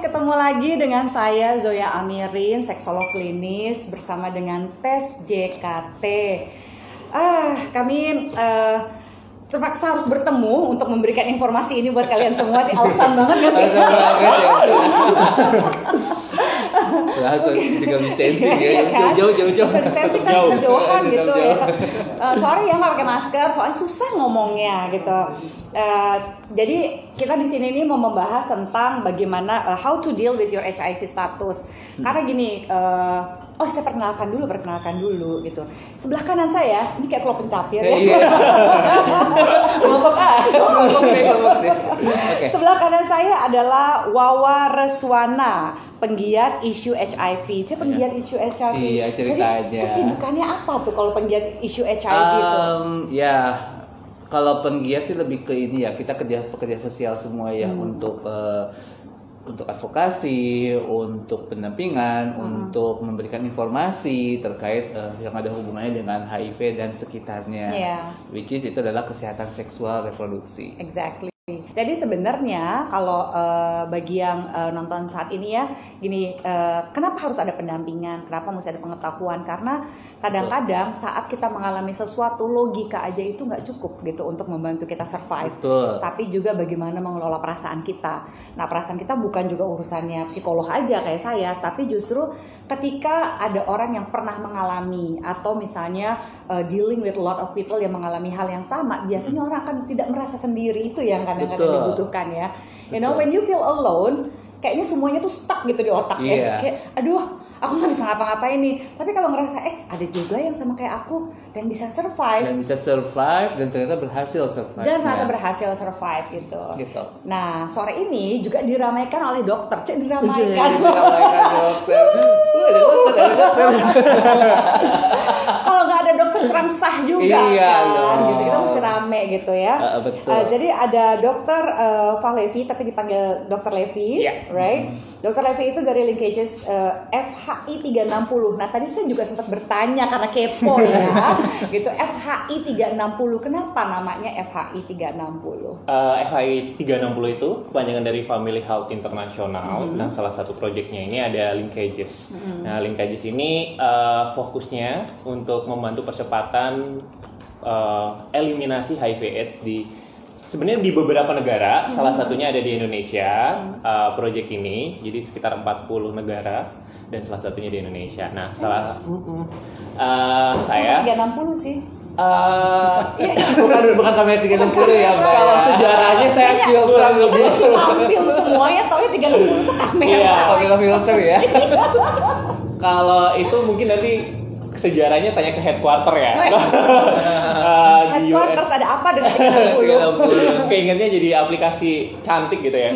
ketemu lagi dengan saya Zoya Amirin, seksolog klinis bersama dengan tes JKT. Kami terpaksa harus bertemu untuk memberikan informasi ini buat kalian semua. Sih alasan banget gak sih? Langsung tinggal distancing ya, jauh. Distancing kan kejauhan gitu ya. Sorry ya nggak pakai masker, soalnya susah ngomongnya gitu. Jadi kita di sini nih mau membahas tentang bagaimana how to deal with your HIV status. Karena gini, saya perkenalkan dulu gitu. Sebelah kanan saya, ini kayak kelompok pencapir ya. Kelompok deh. Okay. Sebelah kanan saya adalah Wawa Reswana, penggiat isu HIV. Saya penggiat isu HIV. Iya, cerita jadi, aja. Kesibukannya apa tuh kalau penggiat isu HIV itu? Ya, kalau penggiat sih lebih ke ini ya, kita pekerja sosial semua ya untuk advokasi, untuk pendampingan, untuk memberikan informasi terkait yang ada hubungannya dengan HIV dan sekitarnya, which is itu adalah kesehatan seksual reproduksi. Exactly. Jadi sebenarnya kalau bagi yang nonton saat ini ya, gini, kenapa harus ada pendampingan? Kenapa mesti ada pengetahuan? Karena kadang-kadang saat kita mengalami sesuatu, logika aja itu nggak cukup gitu untuk membantu kita survive. Betul. Tapi juga bagaimana mengelola perasaan kita. Nah, perasaan kita bukan juga urusannya psikolog aja kayak saya, tapi justru ketika ada orang yang pernah mengalami atau misalnya dealing with a lot of people yang mengalami hal yang sama, biasanya orang akan tidak merasa sendiri. Itu yang kadang-kadang dibutuhkan ya. You know, when you feel alone, kayaknya semuanya tuh stuck gitu di otak ya. Kayak, aduh, aku nggak bisa ngapa-ngapain nih. Tapi kalau ngerasa, ada juga yang sama kayak aku dan bisa survive. Dan ternyata berhasil survive. Gitu. Nah, sore ini juga diramaikan oleh dokter. Diramaikan dokter. Kalau nggak ada dokter kurang sah juga kan. Gitu. Kita mesti rame gitu ya. Betul. Jadi ada dokter Fahlevi, tapi dipanggil dokter Levi, right? Dokter Levi itu dari linkages FHI 360. Nah, tadi saya juga sempat bertanya karena kepo ya. Gitu, FHI 360. Kenapa namanya FHI 360? FHI 360 itu kepanjangan dari Family Health International. Nah, salah satu proyeknya ini ada linkages. Nah, linkages ini fokusnya untuk membantu percepatan eliminasi HIV/AIDS sebenarnya di beberapa negara, salah satunya ada di Indonesia, proyek ini, jadi sekitar 40 negara, dan salah satunya di Indonesia. Nah, saya 360 sih. Bukan kamera 360 ya, Mbak. Kalau sejarahnya saya kurang lebih ambil semuanya, taunya 360 itu kamera. Iya, kamera filter ya. Kalau itu mungkin nanti sejarahnya tanya ke headquarter ya. Headquarters ada apa dengan 360? Keingetnya jadi aplikasi cantik gitu ya.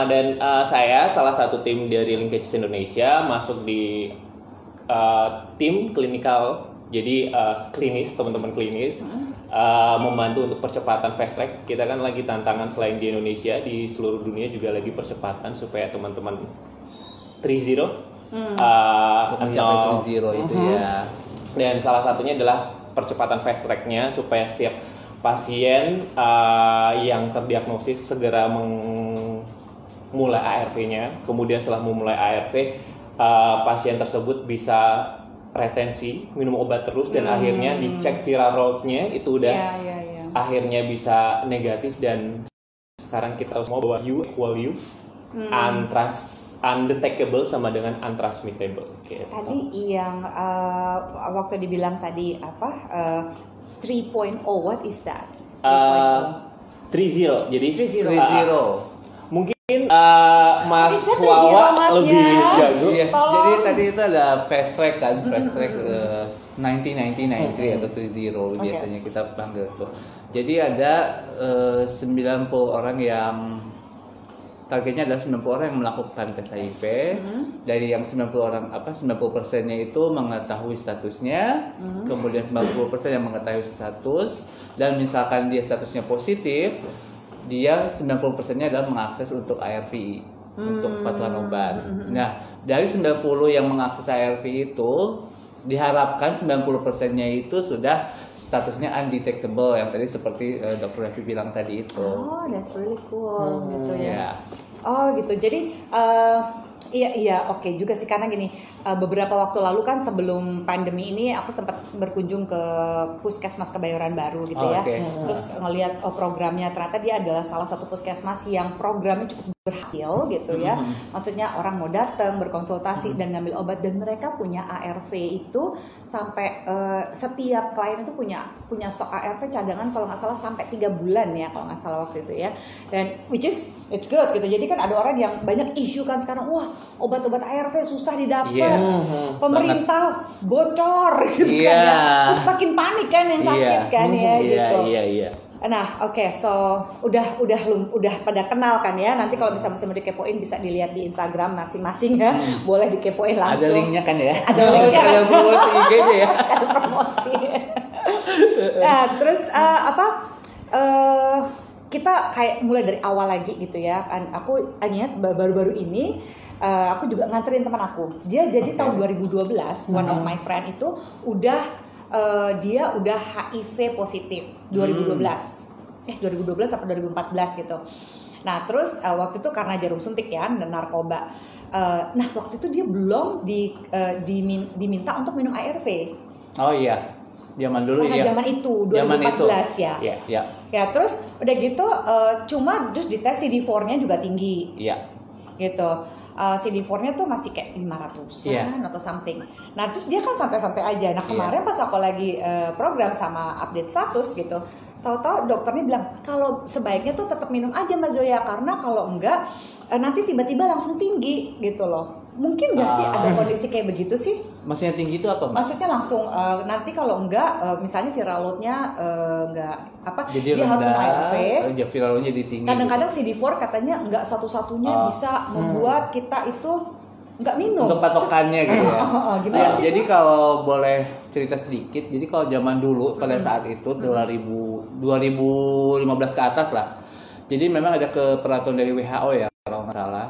Dan saya salah satu tim dari Linkages Indonesia masuk di tim klinikal. Jadi klinis, teman-teman klinis membantu untuk percepatan fast track. Kita kan lagi tantangan selain di Indonesia, di seluruh dunia juga lagi percepatan supaya teman-teman 3-0 itu ya. Dan salah satunya adalah percepatan fast track-nya supaya setiap pasien yang terdiagnosis segera memulai ARV-nya. Kemudian setelah memulai ARV, pasien tersebut bisa retensi, minum obat terus, dan akhirnya dicek viral load-nya itu udah akhirnya bisa negatif. Dan sekarang kita tahu semua bahwa U equal U, undetectable sama dengan untransmittable. Gitu. Tadi yang waktu dibilang tadi apa 3.0, what is that? 3.0 jadi 3.0. Mungkin Mas Wawa lebih jago. Iya, jadi tadi itu ada fast track kan, fast track 90 atau 3.0 biasanya kita panggil tuh. Jadi ada 90 orang yang targetnya adalah 90 orang yang melakukan tes HIV. Dari yang 90%-nya itu mengetahui statusnya, kemudian 90% yang mengetahui status, dan misalkan dia statusnya positif, dia 90%-nya adalah mengakses untuk ARV, untuk patuhan obat. Nah, dari 90 yang mengakses ARV itu diharapkan 90%-nya itu sudah statusnya undetectable, yang tadi seperti Dr. Revi bilang tadi itu. Oh, that's really cool gitu ya. Oh gitu. Jadi iya oke juga sih karena gini beberapa waktu lalu kan sebelum pandemi ini aku sempat berkunjung ke Puskesmas Kebayoran Baru gitu ya. Okay. Terus ngelihat programnya ternyata dia adalah salah satu puskesmas yang programnya cukup berhasil gitu ya. Maksudnya orang mau datang berkonsultasi dan ngambil obat dan mereka punya ARV itu sampai setiap klien itu punya stok ARV cadangan kalau nggak salah sampai 3 bulan ya kalau nggak salah waktu itu ya. Dan which is it's good gitu. Jadi kan ada orang yang banyak isu kan sekarang wah obat-obat ARV susah didapat. Pemerintah bocor gitu kan ya. Terus makin panik kan yang sakit kan ya gitu. Iya. Nah, oke, so udah pada kenal kan ya. Nanti kalau misalnya mau dikepoin bisa dilihat di Instagram masing-masing ya. Boleh dikepoin langsung. Ada linknya kan ya? Ada linknya. Sekalian promosi IG-nya ya. Promosi. Nah, terus kita kayak mulai dari awal lagi gitu ya. Aku ingat baru-baru ini aku juga nganterin teman aku. Dia jadi tahun 2012, one of my friend itu dia udah HIV positif 2012. 2012 atau 2014 gitu. Nah, terus waktu itu karena jarum suntik ya dan narkoba. Nah, waktu itu dia belum diminta untuk minum ARV. Oh iya. Zaman dulu ya. Zaman itu 2014 ya. Iya. Ya, terus udah gitu cuma terus dites CD4-nya juga tinggi. Iya. Gitu. CD4-nya tuh masih kayak 500-an atau something. Nah, terus dia kan santai-santai aja. Nah, kemarin pas aku lagi program sama update status gitu, tahu-tahu dokternya bilang kalau sebaiknya tuh tetap minum aja Mbak Zoya karena kalau enggak nanti tiba-tiba langsung tinggi gitu loh. Mungkin nggak sih ada kondisi kayak begitu sih? Maksudnya tinggi itu apa? Maksudnya langsung nanti kalau enggak misalnya viral load-nya enggak jadi dia harus ARV. Viral load-nya tinggi. Kadang-kadang CD4 katanya enggak satu-satunya bisa membuat kita itu enggak minum. Untuk patokannya gitu ya. Gimana sih? Jadi kalau boleh cerita sedikit, jadi kalau zaman dulu pada saat itu 2015 ke atas lah. Jadi memang ada peraturan dari WHO ya kalau nggak salah.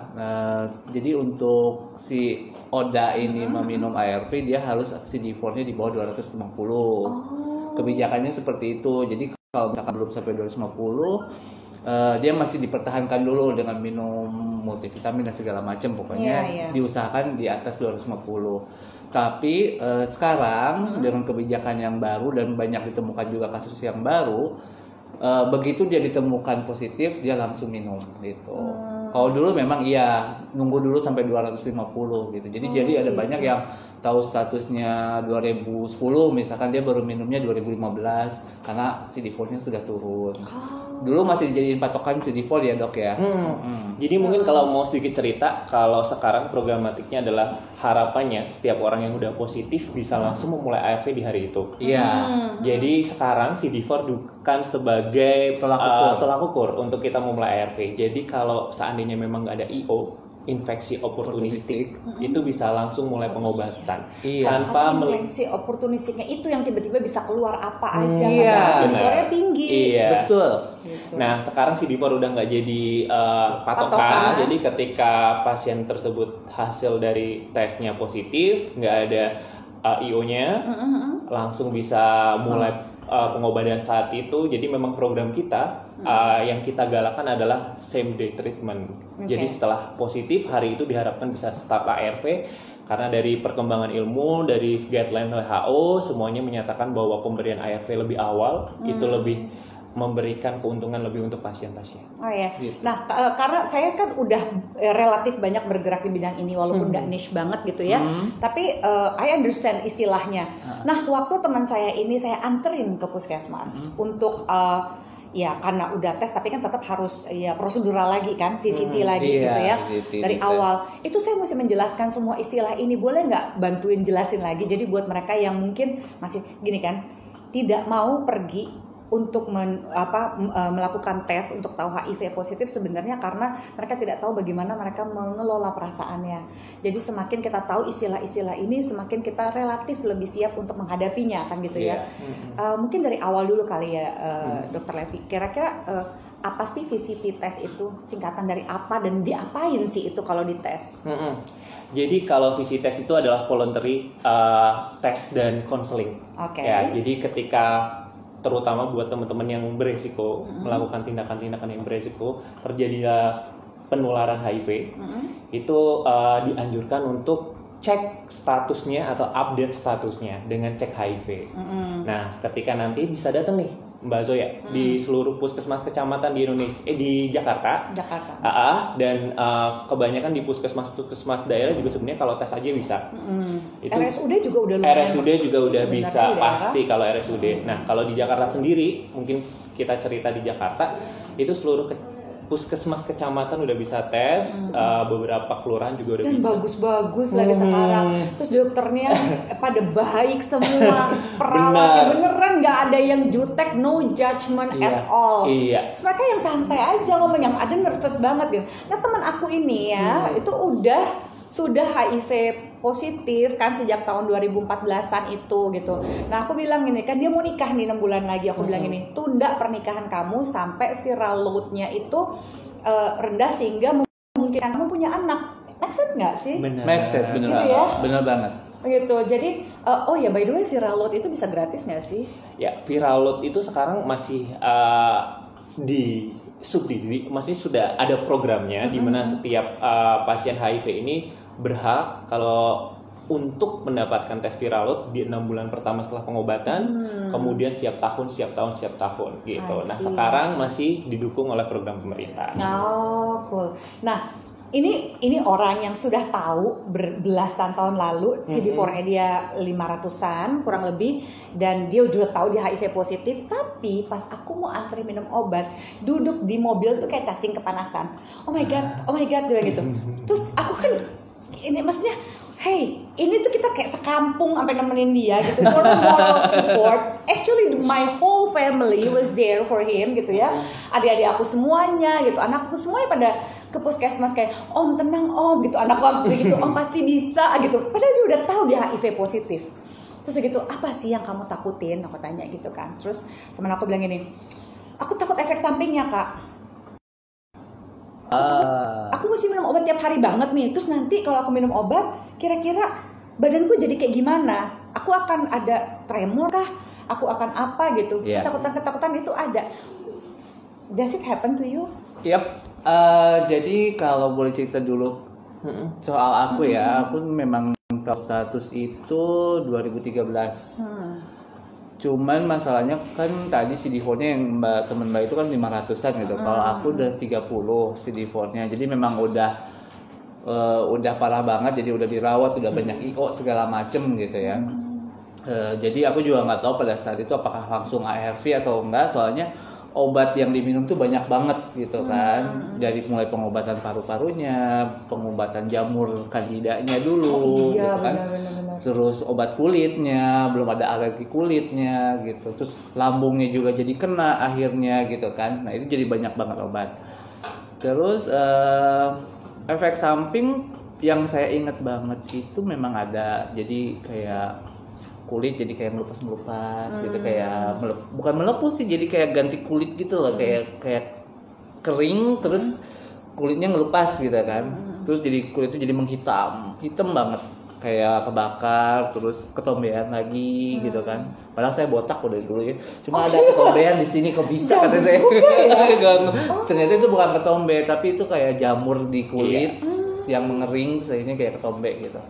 Jadi untuk si Oda ini meminum ARV dia harus CD4-nya di bawah 250. Kebijakannya seperti itu. Jadi kalau misalkan belum sampai 250 dia masih dipertahankan dulu dengan minum multivitamin dan segala macam pokoknya diusahakan di atas 250. Tapi sekarang dengan kebijakan yang baru dan banyak ditemukan juga kasus yang baru, begitu dia ditemukan positif dia langsung minum gitu. Kalau dulu memang nunggu dulu sampai 250 gitu. Jadi ada banyak yang tahu statusnya 2010 misalkan dia baru minumnya 2015 karena CD4-nya sudah turun. Dulu masih dijadiin patokan CD4 ya dok ya. Jadi mungkin kalau mau sedikit cerita, kalau sekarang programatiknya adalah harapannya setiap orang yang udah positif bisa langsung memulai ARV di hari itu. Iya. Jadi sekarang CD4 bukan sebagai tolak ukur untuk kita memulai ARV. Jadi kalau seandainya memang nggak ada IO, infeksi oportunistik itu bisa langsung mulai pengobatan tanpa infeksi oportunistiknya itu yang tiba-tiba bisa keluar apa aja CD4-nya tinggi. Betul. Gitu. Nah sekarang CD4 udah nggak jadi patokan. Jadi ketika pasien tersebut hasil dari tesnya positif, nggak ada IO-nya, langsung bisa mulai pengobatan saat itu. Jadi memang program kita yang kita galakan adalah same day treatment. Jadi setelah positif hari itu diharapkan bisa start ARV karena dari perkembangan ilmu dari guideline WHO semuanya menyatakan bahwa pemberian ARV lebih awal itu lebih memberikan keuntungan lebih untuk pasien-pasien. Oh ya. Gitu. Nah, karena saya kan udah relatif banyak bergerak di bidang ini walaupun nggak niche banget gitu ya. Tapi I understand istilahnya. Nah, waktu teman saya ini saya anterin ke puskesmas untuk ya karena udah tes tapi kan tetap harus ya prosedural lagi kan, VCT lagi gitu ya. Dari awal. Itu saya mesti menjelaskan semua istilah ini. Boleh nggak bantuin jelasin lagi? Jadi buat mereka yang mungkin masih gini kan, tidak mau pergi untuk melakukan tes untuk tahu HIV positif sebenarnya karena mereka tidak tahu bagaimana mereka mengelola perasaannya. Jadi semakin kita tahu istilah-istilah ini, semakin kita relatif lebih siap untuk menghadapinya kan gitu ya. Mungkin dari awal dulu kali ya, Dr. Levi. Kira-kira apa sih VCT test itu? Singkatan dari apa dan diapain sih itu kalau dites? Jadi kalau VCT test itu adalah voluntary test dan counseling. Ya, jadi ketika terutama buat teman-teman yang beresiko melakukan tindakan-tindakan yang beresiko, terjadilah penularan HIV itu dianjurkan untuk cek statusnya atau update statusnya dengan cek HIV. Nah, ketika nanti bisa datang nih Mbak Zoya di seluruh puskesmas kecamatan di Indonesia, di Jakarta. Dan kebanyakan di puskesmas daerah juga sebenarnya kalau tes aja bisa. Itu, RSUD juga udah lumayan. RSUD juga udah bisa pasti kalau RSUD. Nah, kalau di Jakarta sendiri, mungkin kita cerita di Jakarta itu seluruh puskesmas kecamatan udah bisa tes, beberapa kelurahan juga udah dan bisa. bagus-bagus lagi sekarang. Terus dokternya pada baik semua, perawatnya beneran nggak ada yang jutek, no judgment at all. Terus mereka yang santai aja ngomong, yang ada nervous banget gitu. Nah teman aku ini ya, itu sudah HIV positif kan sejak tahun 2014-an itu gitu. Nah aku bilang ini kan dia mau nikah nih 6 bulan lagi. Aku bilang ini, tunda pernikahan kamu sampai viral load-nya itu rendah sehingga memungkinkan kamu punya anak. Make sense nggak sih? Make sense, bener gitu ya? Bener banget. Gitu. Jadi oh ya by the way viral load itu bisa gratis nggak sih? Ya viral load itu sekarang masih di subsidi, masih sudah ada programnya di mana setiap pasien HIV ini berhak kalau untuk mendapatkan tes viral load di 6 bulan pertama setelah pengobatan, kemudian siap tahun gitu. Nah sekarang masih didukung oleh program pemerintah. Oh cool. Nah ini orang yang sudah tahu belasan tahun lalu CD4-nya dia 500-an kurang lebih, dan dia udah tahu dia HIV positif, tapi pas aku mau antri minum obat duduk di mobil tuh kayak cacing kepanasan. Oh my god dia gitu. Terus aku kan ini maksudnya hey, ini tuh kita kayak sekampung sampai nemenin dia gitu for moral support. Actually my whole family was there for him gitu ya. Adik-adik aku semuanya gitu, anakku semuanya pada ke puskesmas kayak om tenang om gitu, anakku begitu om pasti bisa gitu. Padahal dia udah tahu dia HIV positif. Terus gitu, apa sih yang kamu takutin? Aku tanya gitu kan. Terus teman aku bilang gini, aku takut efek sampingnya kak. Aku mesti minum obat tiap hari banget nih. Terus nanti kalau aku minum obat, kira-kira badanku jadi kayak gimana? Aku akan ada tremor kah? Aku akan apa gitu? Ketakutan itu ada. Does it happen to you? Yap. Jadi kalau boleh cerita dulu soal aku ya, aku memang tahu status itu 2013. Cuman masalahnya kan tadi CD4-nya yang teman Mbak itu kan 500-an gitu. Kalau aku udah 30 CD4-nya. Jadi memang udah parah banget, jadi udah dirawat, udah banyak IO segala macem gitu ya. Jadi aku juga nggak tahu pada saat itu apakah langsung ARV atau enggak, soalnya obat yang diminum tuh banyak banget gitu kan. Dari mulai pengobatan paru-parunya, pengobatan jamur kandidanya dulu gitu kan. Benar. Terus obat kulitnya, belum ada alergi kulitnya gitu. Terus lambungnya juga jadi kena akhirnya gitu kan. Nah itu jadi banyak banget obat. Terus efek samping yang saya ingat banget itu memang ada. Jadi kayak kulit jadi kayak melepas gitu, kayak bukan melepuh sih, jadi kayak ganti kulit gitu loh, kayak kering terus kulitnya ngelupas gitu kan. Terus jadi kulitnya jadi hitam banget, kayak kebakar, terus ketombean lagi gitu kan. Padahal saya botak udah dulu ya, cuma ada ketombean di sini kok bisa kata saya. Ternyata itu bukan ketombe, tapi itu kayak jamur di kulit yang mengering sehingga kayak ketombe gitu.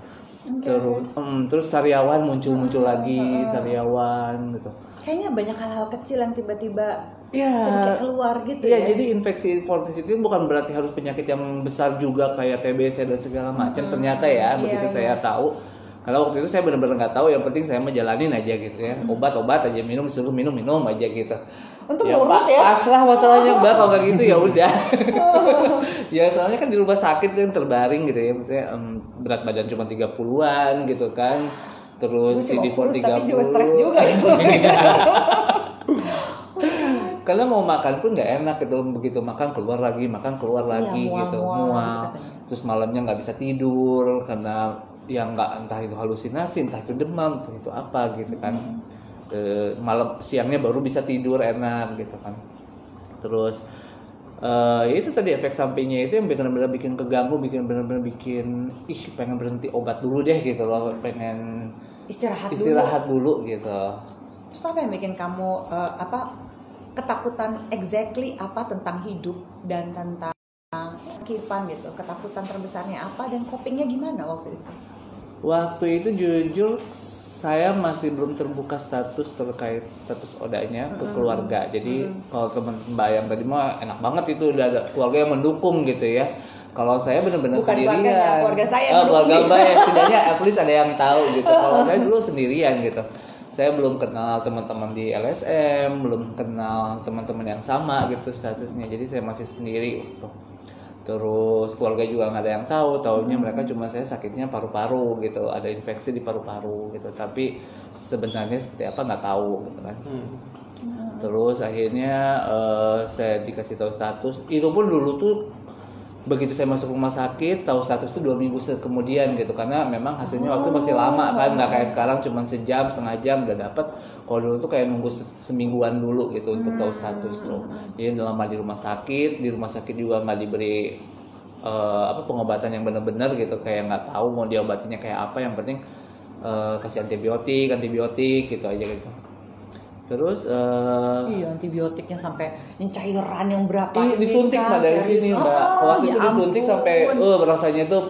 Terus sariawan muncul lagi, sariawan gitu. Kayaknya banyak hal-hal kecil yang tiba-tiba jadi kayak keluar gitu ya. Jadi infeksi infeksi itu bukan berarti harus penyakit yang besar juga kayak TBC dan segala macam. Ternyata ya begitu saya tahu. Karena waktu itu saya benar-benar nggak tahu, yang penting saya menjalanin aja gitu ya. Obat-obat aja disuruh minum aja gitu. Untuk nurut ya. Pasrah masalahnya Mbak, kalau kayak gitu ya udah. Ya soalnya kan di rumah sakit kan terbaring gitu ya. Maksudnya berat badan cuma 30-an gitu kan. Terus CD4 30. Tapi juga stres juga ya. Karena mau makan pun nggak enak gitu, begitu makan keluar lagi gitu, mual. Terus malamnya nggak bisa tidur karena yang nggak, entah itu halusinasi, entah itu demam, entah itu apa gitu kan. Malam siangnya baru bisa tidur enak gitu kan. Terus itu tadi efek sampingnya itu yang benar-benar bikin keganggu, benar-benar bikin pengen berhenti obat dulu deh gitu loh, pengen istirahat dulu gitu. Terus apa yang bikin kamu ketakutan exactly apa tentang hidup dan tentang Kipan gitu, ketakutan terbesarnya apa dan copingnya gimana waktu itu? Waktu itu jujur saya masih belum terbuka status terkait status odanya ke keluarga. Jadi kalau teman Mbak yang tadi mah enak banget itu udah ada keluarga yang mendukung gitu ya. Kalau saya benar-benar sendirian. Keluarga saya keluarga Mbak ya, setidaknya at least ada yang tahu gitu. Kalau saya dulu sendirian gitu. Saya belum kenal teman-teman di LSM, belum kenal teman-teman yang sama gitu statusnya. Jadi saya masih sendiri gitu. Terus keluarga juga nggak ada yang tahu, taunya mereka cuma saya sakitnya paru-paru gitu, ada infeksi di paru-paru gitu, tapi sebenarnya seperti apa nggak tahu gitu kan. Terus akhirnya saya dikasih tahu status, itu pun dulu tuh begitu saya masuk rumah sakit tahu status tuh 2 minggu kemudian gitu, karena memang hasilnya waktu masih lama kan, nggak kayak sekarang cuma sejam setengah jam udah dapet. Kalau dulu tuh kayak nunggu semingguan dulu gitu untuk tahu status tuh. Jadi lama di rumah sakit juga nggak diberi pengobatan yang benar-benar gitu, kayak nggak tahu mau diobatinya kayak apa, yang penting kasih antibiotik gitu aja gitu. Terus antibiotiknya sampai yang cairan yang berapa disuntik Mbak dari sini Mbak. Waktu itu disuntik sampai rasanya tuh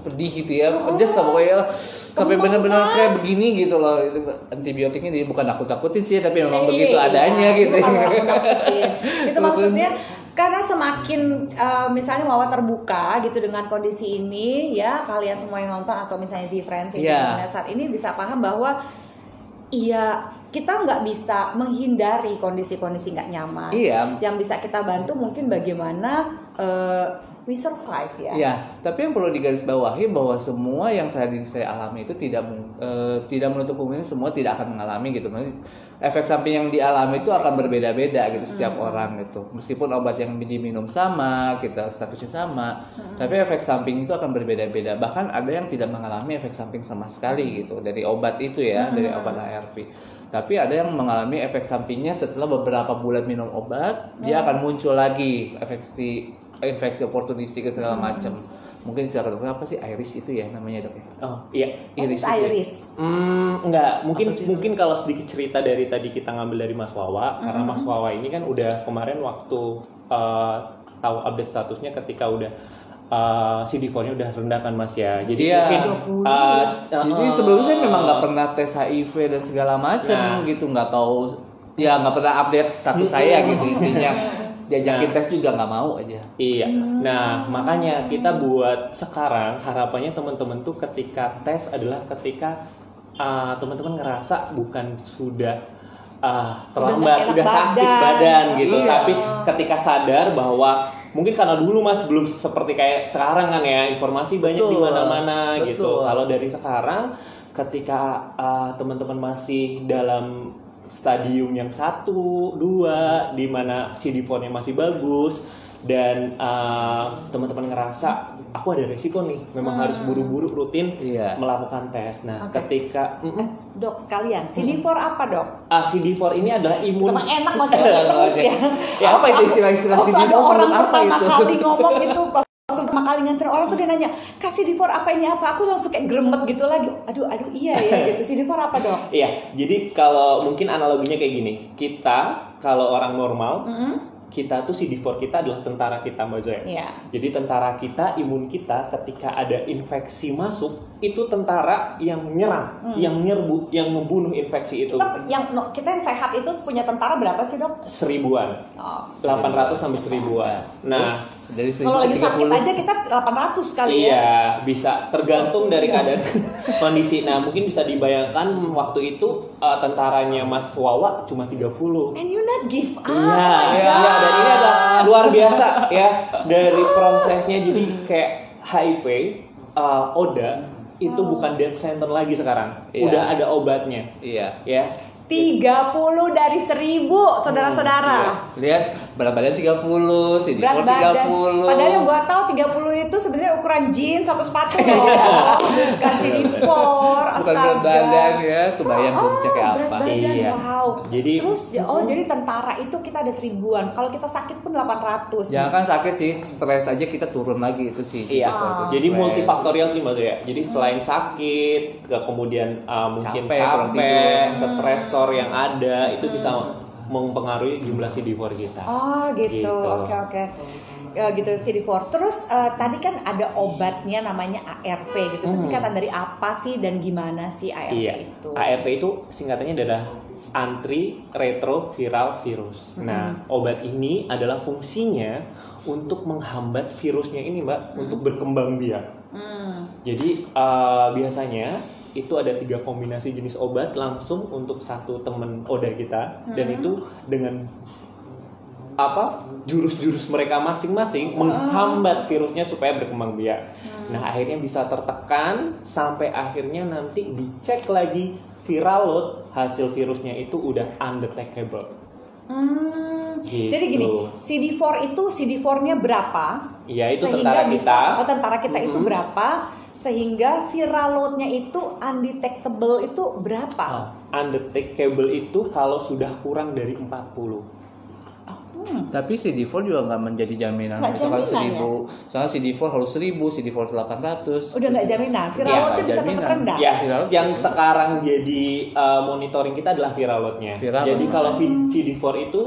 pedih gitu ya, pedes pokoknya sampai benar-benar kayak begini gitu loh. Itu antibiotiknya jadi bukan nakut-nakutin sih, tapi memang begitu adanya gitu. Itu maksudnya karena semakin misalnya Wawa terbuka gitu dengan kondisi ini ya, kalian semua yang nonton atau misalnya Z-Friends yang saat ini bisa paham bahwa iya, kita nggak bisa menghindari kondisi-kondisi nggak nyaman. Iya. Yang bisa kita bantu mungkin bagaimana we survive ya. Iya, tapi yang perlu digarisbawahi bahwa semua yang saya alami itu tidak menutup kemungkinan semua tidak akan mengalami gitu. Efek samping yang dialami itu akan berbeda-beda gitu setiap orang gitu. Meskipun obat yang diminum sama, kita statusnya sama, tapi efek samping itu akan berbeda-beda. Bahkan ada yang tidak mengalami efek samping sama sekali gitu dari obat itu ya, dari obat ARV. Tapi ada yang mengalami efek sampingnya setelah beberapa bulan minum obat, dia akan muncul lagi infeksi oportunistik segala macam. Mungkin secara dokter apa sih iris itu ya namanya dok ya? Oh iya, iris. Enggak, mungkin kalau sedikit cerita dari tadi kita ngambil dari Mas Wawa, karena Mas Wawa ini kan udah kemarin waktu tahu update statusnya ketika udah CD4-nya udah rendah kan Mas ya. Jadi mungkin jadi sebelumnya saya memang nggak pernah tes HIV dan segala macam gitu, nggak tahu ya, nggak pernah update status saya gitu intinya. Diajakin tes juga nggak mau aja. Iya. Nah makanya kita buat sekarang harapannya teman-teman tuh ketika tes adalah ketika teman-teman ngerasa bukan sudah terlambat, udah sakit badan gitu, tapi ketika sadar bahwa mungkin karena dulu Mas belum seperti kayak sekarang kan ya, informasi banyak di mana-mana gitu. Kalau dari sekarang ketika teman-teman masih dalam stadium yang 1, 2 di mana CD4-nya masih bagus dan teman-teman ngerasa aku ada resiko nih, memang harus buru-buru rutin melakukan tes. Nah, ketika dok sekalian, CD4 apa dok? CD4 ini adalah imun. Emang enak maksudnya terus ya. Ya apa itu istilah CD4 orang apa pertama itu? kali ngomong itu waktu pertama kali nganterin orang tuh dia nanya, "Kak CD4 apa ini apa?" Aku langsung kayak gremet gitu lagi. Aduh iya ya gitu. CD4 apa dok? Iya, jadi kalau mungkin analoginya kayak gini. Kita kalau orang normal kita tuh CD4 kita adalah tentara kita Mbak Zoya. Jadi tentara kita, imun kita ketika ada infeksi masuk itu tentara yang menyerang, yang menyerbu, yang membunuh infeksi itu. Kita yang sehat itu punya tentara berapa sih dok? 1000-an. 800 sampai 1000-an. Nah, dari kalau lagi sakit aja kita 800 kali ya. Iya, bisa tergantung dari keadaan kondisi. Nah, mungkin bisa dibayangkan waktu itu tentaranya Mas Wawa cuma 30. And you not give up. Iya, dan ini adalah luar biasa ya dari prosesnya. Jadi kayak HIV, ODA itu bukan death sentence lagi sekarang. Udah ada obatnya. Iya. Ya. 30 dari 1000 saudara-saudara. Lihat berat badan 30, CD4 berat badan 30. Padahal yang gua tahu 30 itu sebenarnya ukuran jeans satu sepatu loh. Bukan CD4. Bukan berat badan ya, kebayang kurusnya kayak berat apa. badan, wow. Jadi terus jadi tentara itu kita ada 1000-an. Kalau kita sakit pun 800. Jangan kan sakit sih, stres aja kita turun lagi itu sih. Iya. Jadi multifaktorial sih Mbak ya. Jadi selain sakit, kemudian mungkin capek, stresor yang ada itu bisa mempengaruhi jumlah CD4 kita. Oh gitu. Oke. Gitu CD4. Terus tadi kan ada obatnya namanya ARV gitu. Itu singkatan dari apa sih dan gimana sih ARV itu? ARV itu singkatannya adalah antiretroviral virus. Nah, obat ini adalah fungsinya untuk menghambat virusnya ini, Mbak, untuk berkembang biak. Jadi biasanya itu ada 3 kombinasi jenis obat langsung untuk satu teman Oda kita, dan itu dengan jurus-jurus mereka masing-masing menghambat virusnya supaya berkembang biak. Nah, akhirnya bisa tertekan sampai akhirnya nanti dicek lagi viral load, hasil virusnya itu udah undetectable. Gitu. Jadi gini, CD4 itu CD4-nya berapa? Iya, itu sehingga tentara kita. Itu berapa? Sehingga viral load-nya itu undetectable itu berapa? Undetectable itu kalau sudah kurang dari 40. Tapi CD4 juga nggak menjadi jaminan. Misalkan 1000, misalnya CD4 harus 1000, CD4 800. Udah nggak jaminan. Viral load-nya bisa tetap rendah. Ya, yang sekarang jadi monitoring kita adalah viral load-nya. Jadi kalau CD4 itu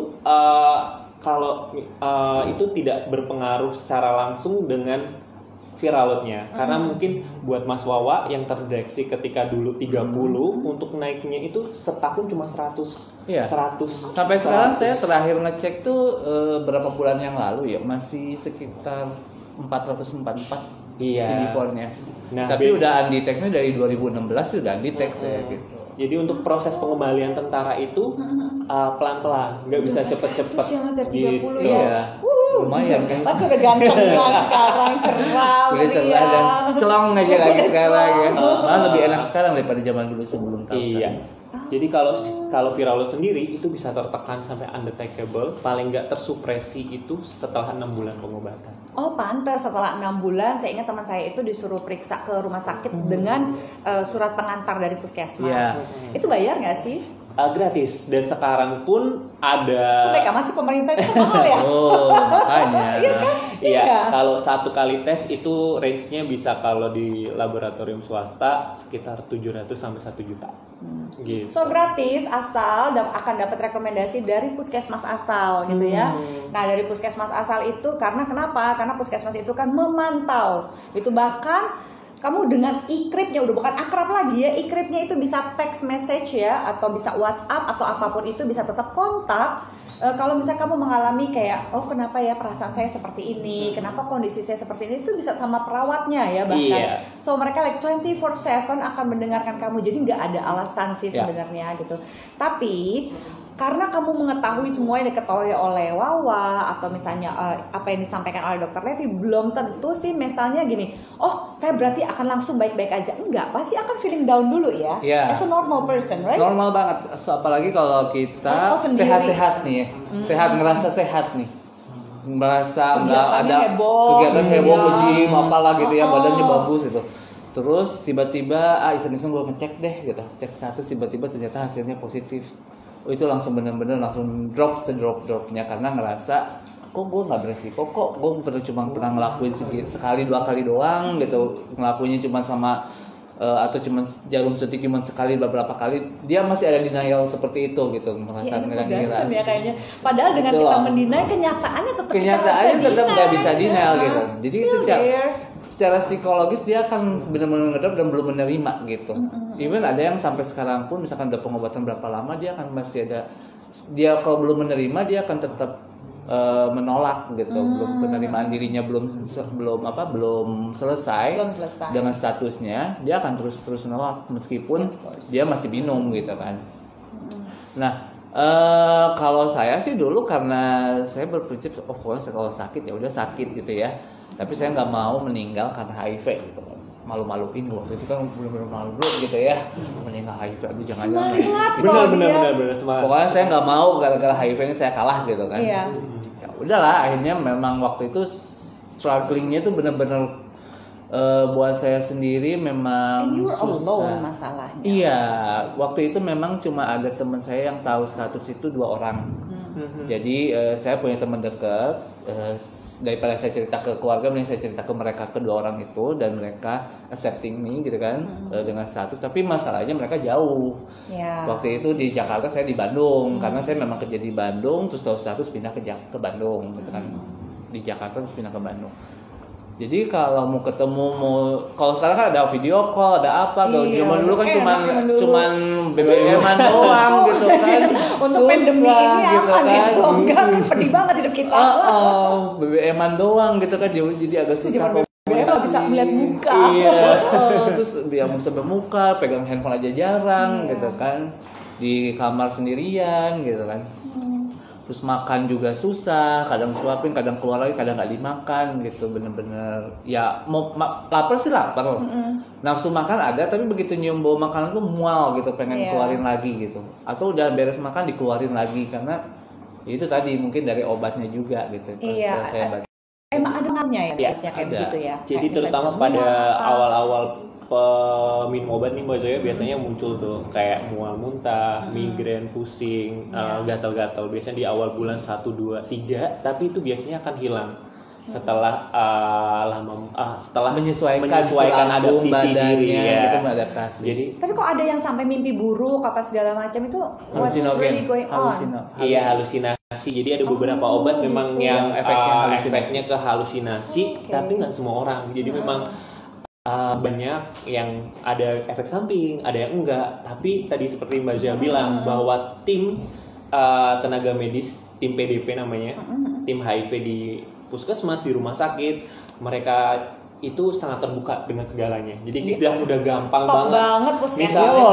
itu tidak berpengaruh secara langsung dengan viral load-nya. Karena mungkin buat Mas Wawa yang terdeteksi ketika dulu 30, untuk naiknya itu setahun cuma 100. Iya. 100. Sampai sekarang saya terakhir ngecek tuh berapa bulan yang lalu ya, masih sekitar 444 CD4-nya. Nah, tapi udah undetect-nya dari 2016 sudah undetect saya gitu. Jadi untuk proses pengembalian tentara itu pelan-pelan, nggak bisa cepet-cepet gitu. Iya. Lumayan kan. Mas udah ganteng sekarang, cerah, udah cerah dan celong aja lagi sekarang ya. Malah lebih enak sekarang daripada zaman dulu sebelum tahu. Iya. Jadi kalau viral load sendiri itu bisa tertekan sampai undetectable, paling nggak tersupresi itu setelah 6 bulan pengobatan. Oh pantas, setelah 6 bulan saya ingat teman saya itu disuruh periksa ke rumah sakit dengan surat pengantar dari puskesmas. Itu bayar nggak sih? Gratis, dan sekarang pun ada. Baik amat sih pemerintah itu mahal ya. Oh makanya. Iya, kalau 1 kali tes itu range-nya bisa kalau di laboratorium swasta sekitar 700 sampai 1 juta. Gitu. So gratis asal akan dapat rekomendasi dari puskesmas asal gitu ya. Nah dari puskesmas asal itu karena kenapa? Karena puskesmas itu kan memantau. Itu bahkan kamu dengan e-kripnya udah bukan akrab lagi ya, e-kripnya itu bisa text message ya, atau bisa WhatsApp atau apapun itu bisa tetap kontak. Kalau misalnya kamu mengalami kayak, oh kenapa ya perasaan saya seperti ini, kenapa kondisi saya seperti ini, itu bisa sama perawatnya ya bahkan. So mereka like 24/7 akan mendengarkan kamu, jadi nggak ada alasan sih sebenarnya gitu. Tapi karena kamu mengetahui semua yang diketahui oleh Wawa atau misalnya apa yang disampaikan oleh Dr. Levi, belum tentu sih misalnya gini, oh saya berarti akan langsung baik-baik aja. Enggak, pasti akan feeling down dulu ya. As a normal person, right? Normal banget, apalagi kalau kita sehat-sehat nih ya. Sehat, ngerasa sehat nih, merasa nggak ada kegiatan heboh ke gym apalah gitu ya, badannya bagus gitu. Terus tiba-tiba iseng-iseng gue ngecek deh gitu, cek status, tiba-tiba ternyata hasilnya positif. Oh, itu langsung bener-bener langsung drop sedrop-dropnya karena ngerasa kok gue nggak beresiko, kok gue cuma pernah ngelakuin sekali 2 kali doang gitu, ngelakuinnya cuma sama atau cuma jarum suntik cuma sekali beberapa kali, dia masih ada denial seperti itu gitu, merasa ngira-ngira ya kayaknya. Padahal dengan gitu kita mendinai kenyataannya tetap nggak bisa denial gitu. Jadi secara psikologis dia akan benar-benar ngedrop dan belum menerima gitu. Even ada yang sampai sekarang pun misalkan udah pengobatan berapa lama, dia akan masih ada, dia kalau belum menerima dia akan tetap menolak gitu, belum penerimaan dirinya belum selesai dengan statusnya, dia akan terus menolak meskipun dia masih minum gitu kan. Nah kalau saya sih dulu karena saya berprinsip pokoknya kalau sakit ya udah sakit gitu ya, tapi saya nggak mau meninggal karena HIV gitu kan. Malu-maluin waktu itu kan benar-benar malu gitu ya, meninggal HIV, aduh jangan-jangan benar semangat. Pokoknya saya nggak mau gara-gara HIV-nya saya kalah gitu kan. Ya udahlah, akhirnya memang waktu itu strugglingnya tuh benar-benar buat saya sendiri memang susah. Masalahnya. Iya, waktu itu memang cuma ada teman saya yang tahu status itu 2 orang. Jadi saya punya teman dekat, daripada saya cerita ke keluarga, mending saya cerita ke mereka kedua orang itu dan mereka accepting me gitu kan dengan status. Tapi masalahnya mereka jauh. Waktu itu di Jakarta, saya di Bandung karena saya memang kerja di Bandung, terus tahu status pindah ke Bandung gitu kan. Di Jakarta terus pindah ke Bandung. Jadi kalau mau ketemu, kalau sekarang kan ada video call, ada apa? Kalau zaman dulu kan cuman BBM-an doang gitu kan. Untuk pandemi ini gitu apa nih? kan. Enggak, pedih banget hidup kita. BBM-an doang gitu kan, jadi agak susah. Nggak bisa melihat muka. Iya. Terus dia mau sampai muka, pegang handphone aja jarang gitu kan. Di kamar sendirian gitu kan. Terus makan juga susah, kadang suapin, kadang keluar lagi, kadang nggak dimakan gitu, bener-bener ya mau lapar sih lapar, nafsu makan ada, tapi begitu nyium bau makanan tuh mual gitu, pengen keluarin lagi gitu, atau udah beres makan dikeluarin lagi karena itu tadi mungkin dari obatnya juga gitu. Iya. Emang ada namanya ya, kayak begitu ya. Jadi terutama pada awal-awal minum obat nih Mbak Zoya biasanya muncul tuh kayak mual muntah, migrain, pusing, gatal-gatal. Biasanya di awal bulan 1, 2, 3, tapi itu biasanya akan hilang setelah setelah menyesuaikan adaptasi diri ya. Gitu, adaptasi. Jadi tapi kok ada yang sampai mimpi buruk apa segala macam itu what's really going on? Iya, halusinasi. Jadi ada beberapa obat memang yang efeknya ke halusinasi, tapi nggak semua orang. Jadi memang banyak yang ada efek samping, ada yang enggak. Tapi tadi seperti Mbak Zoya bilang bahwa tim tenaga medis, tim PDP namanya, tim HIV di puskesmas, di rumah sakit, mereka itu sangat terbuka dengan segalanya. Jadi udah gampang banget. Misalnya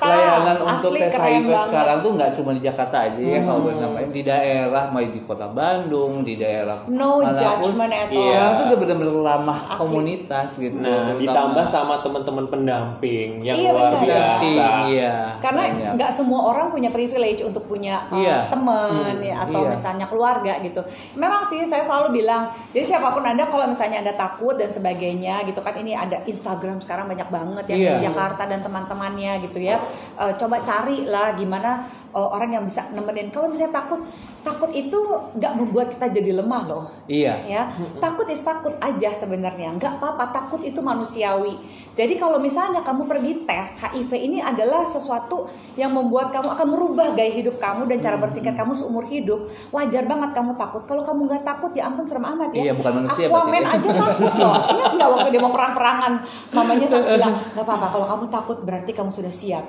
layanan untuk tes HIV sekarang tuh nggak cuma di Jakarta aja ya, kalau namanya di daerah, mau di kota Bandung, di daerah no judgment at all. Sekarang tuh udah benar-benar ramah komunitas gitu. Nah, ditambah sama teman-teman pendamping yang luar biasa. Karena nggak semua orang punya privilege untuk punya teman ya, atau misalnya keluarga gitu. Memang sih saya selalu bilang, jadi siapapun Anda kalau misalnya Anda takut dan sebagainya gitu kan, ini ada Instagram sekarang banyak banget yang di Jakarta dan teman-temannya gitu ya, coba carilah gimana orang yang bisa nemenin. Kalau misalnya takut itu nggak membuat kita jadi lemah loh. Ya, takut takut aja sebenarnya, nggak apa-apa, takut itu manusiawi. Jadi kalau misalnya kamu pergi tes HIV, ini adalah sesuatu yang membuat kamu akan merubah gaya hidup kamu dan cara berpikir kamu seumur hidup. Wajar banget kamu takut. Kalau kamu nggak takut, ya ampun serem amat ya. Bukan manusia. Aquaman aja takut loh. Ingat nggak waktu dia mau perang-perangan, mamanya sampai bilang nggak apa-apa, kalau kamu takut berarti kamu sudah siap.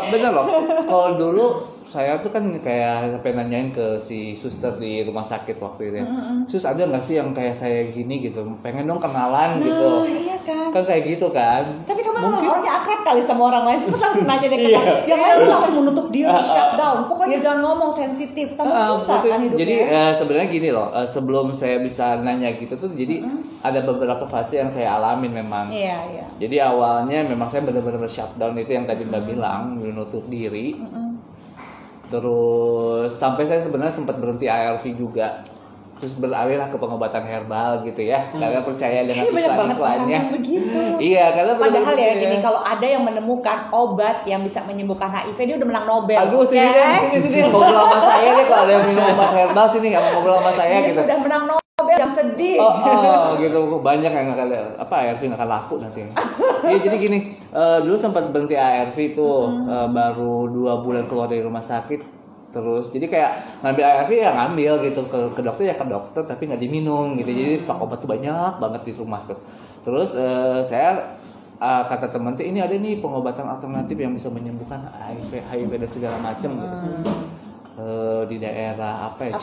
Bener loh. Kalau dulu saya tuh kan kayak sampai nanyain ke si suster di rumah sakit waktu itu ya. Sus, ada nggak sih yang kayak saya gini gitu? Pengen dong kenalan gitu. Iya kan. Kan kayak gitu kan. Tapi kamu orangnya akrab kali sama orang lain. Cuma langsung nanya deh ke yang lain langsung menutup diri, shut down. Pokoknya jangan ngomong sensitif, tambah susah kan hidupnya. Jadi sebenarnya gini loh, sebelum saya bisa nanya gitu tuh, jadi ada beberapa fase yang saya alamin memang. Iya. Jadi awalnya memang saya benar-benar shutdown, itu yang tadi Mbak bilang, menutup diri. Terus sampai saya sebenarnya sempat berhenti ARV juga, terus beralihlah ke pengobatan herbal gitu ya, karena percaya dengan iklan-iklannya. Iya, karena padahal ya gini, kalau ada yang menemukan obat yang bisa menyembuhkan HIV, dia udah menang Nobel. Aduh, sini ngobrol sama saya deh, kalau ada yang minum obat herbal sini nggak mau ngobrol sama saya gitu. Sudah menang Nobel, yang sedih. Gitu, banyak yang nggak ada ARV nggak akan laku nanti. Iya, jadi gini, dulu sempat berhenti ARV tuh, baru 2 bulan keluar dari rumah sakit. Terus jadi kayak ngambil ARV ya ngambil gitu, ke dokter ya ke dokter, tapi nggak diminum gitu. Jadi stok obat tuh banyak banget di rumah tuh. Terus saya kata teman tuh, ini ada nih pengobatan alternatif yang bisa menyembuhkan HIV dan segala macam gitu. Di daerah apa yang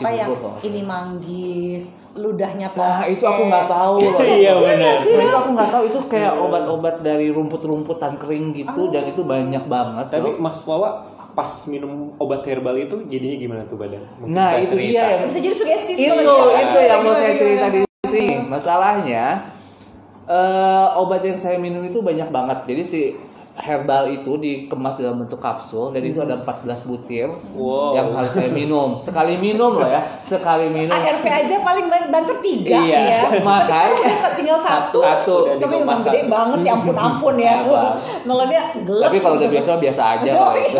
ini manggis, ludahnya tuh. Nah, itu aku nggak tahu loh. Iya benar. Itu aku nggak tahu, itu kayak obat-obat dari rumput-rumputan kering gitu, dan itu banyak banget. Tapi Mas Wawa pas minum obat herbal itu jadinya gimana tuh badan? Nah, itu dia yang bisa jadi sugesti. Itu yang mau saya cerita di sini. Masalahnya obat yang saya minum itu banyak banget. Jadi si herbal itu dikemas dalam bentuk kapsul, dan itu ada 14 butir yang harus saya minum. Sekali minum loh ya, sekali minum. ARV aja paling banter 3 ya. Makanya tinggal satu. Tapi memang gede banget sih, ampun ya. Nolongnya gelap. Tapi kalau udah biasa aja kalau itu.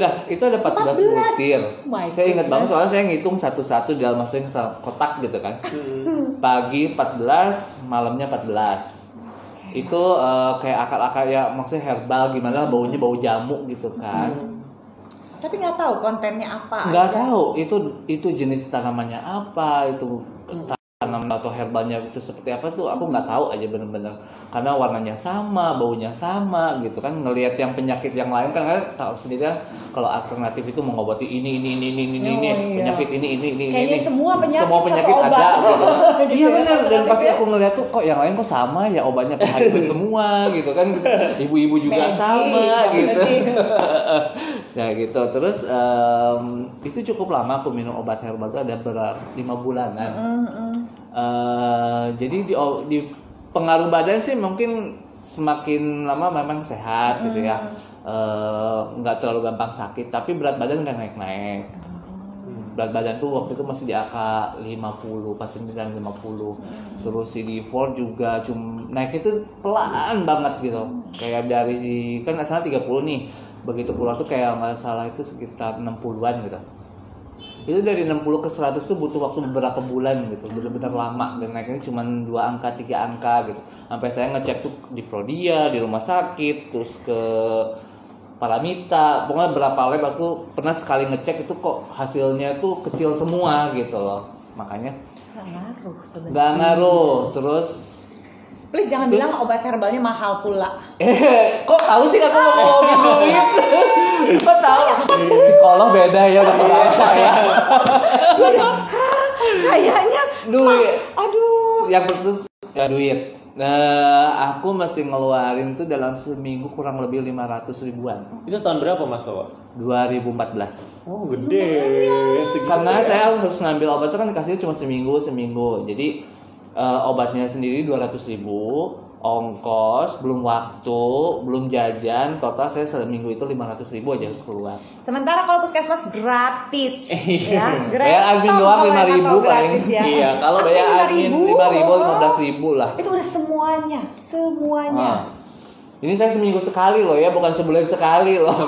Udah, itu ada 14 butir. My Saya ingat banget goodness. soalnya saya ngitung satu-satu dalam masukin kotak gitu kan. Pagi 14, malamnya 14. Itu kayak akar-akar ya, maksudnya herbal gimana, baunya bau jamu gitu kan. Tapi nggak tahu kontennya apa. Nggak aja. tahu itu jenis tanamannya apa, itu tanaman atau herbalnya itu seperti apa tuh aku nggak tahu aja bener-bener, karena warnanya sama, baunya sama gitu kan. Ngelihat yang penyakit yang lain kan tahu sendiri kan, kalau alternatif itu mengobati ini Oh, iya. penyakit ini Kayaknya semua penyakit ada satu obat. gitu. Gitu Iya ya, benar, dan alternatif pas ya. aku ngeliat tuh kok yang lain kok sama ya, obatnya ke HIV semua gitu kan, ibu-ibu juga Magic, sama gitu. bener. Nah gitu, terus itu cukup lama aku minum obat herbal itu ada 5 bulanan. Jadi di pengaruh badan sih mungkin semakin lama memang sehat gitu ya, nggak terlalu gampang sakit, tapi berat badan nggak naik-naik. Berat badan tuh waktu itu masih di angka 50, 49, 50. Terus CD4 juga naik itu pelan banget gitu, kayak dari kan asalnya 30 nih, begitu keluar tuh kayak nggak salah itu sekitar 60-an gitu. Itu dari 60 ke 100 tuh butuh waktu beberapa bulan gitu, benar-benar lama, dan naiknya cuma 2 angka, 3 angka gitu. Sampai saya ngecek tuh di Prodia, di rumah sakit, terus ke Paramita, pokoknya berapa lab aku pernah sekali ngecek itu kok hasilnya tuh kecil semua gitu loh. Makanya Nggak ngaruh sebenarnya. nggak ngaruh. Terus Please jangan bilang obat herbalnya mahal pula. kok tahu sih aku ngomongin duit? Kok tahu? Psikolog beda ya, udah kebaca ya. Kayaknya Duit. aduh. Yang penting ya duit. Aku mesti ngeluarin tuh dalam seminggu kurang lebih 500 ribuan. Itu tahun berapa Mas Bawa? 2014. Oh gede. Segitu Karena ya. saya harus ngambil obat itu kan dikasih cuma seminggu. Jadi obatnya sendiri 200 ribu, ongkos, belum waktu, belum jajan, total saya seminggu itu 500 ribu aja harus keluar. Sementara kalau puskesmas gratis, ya, Bayar admin doang 5.000 paling. Ya. Iya, kalau bayar admin 5.000, 15.000 lah. Itu udah semuanya. Ini saya seminggu sekali loh ya, bukan sebulan sekali loh.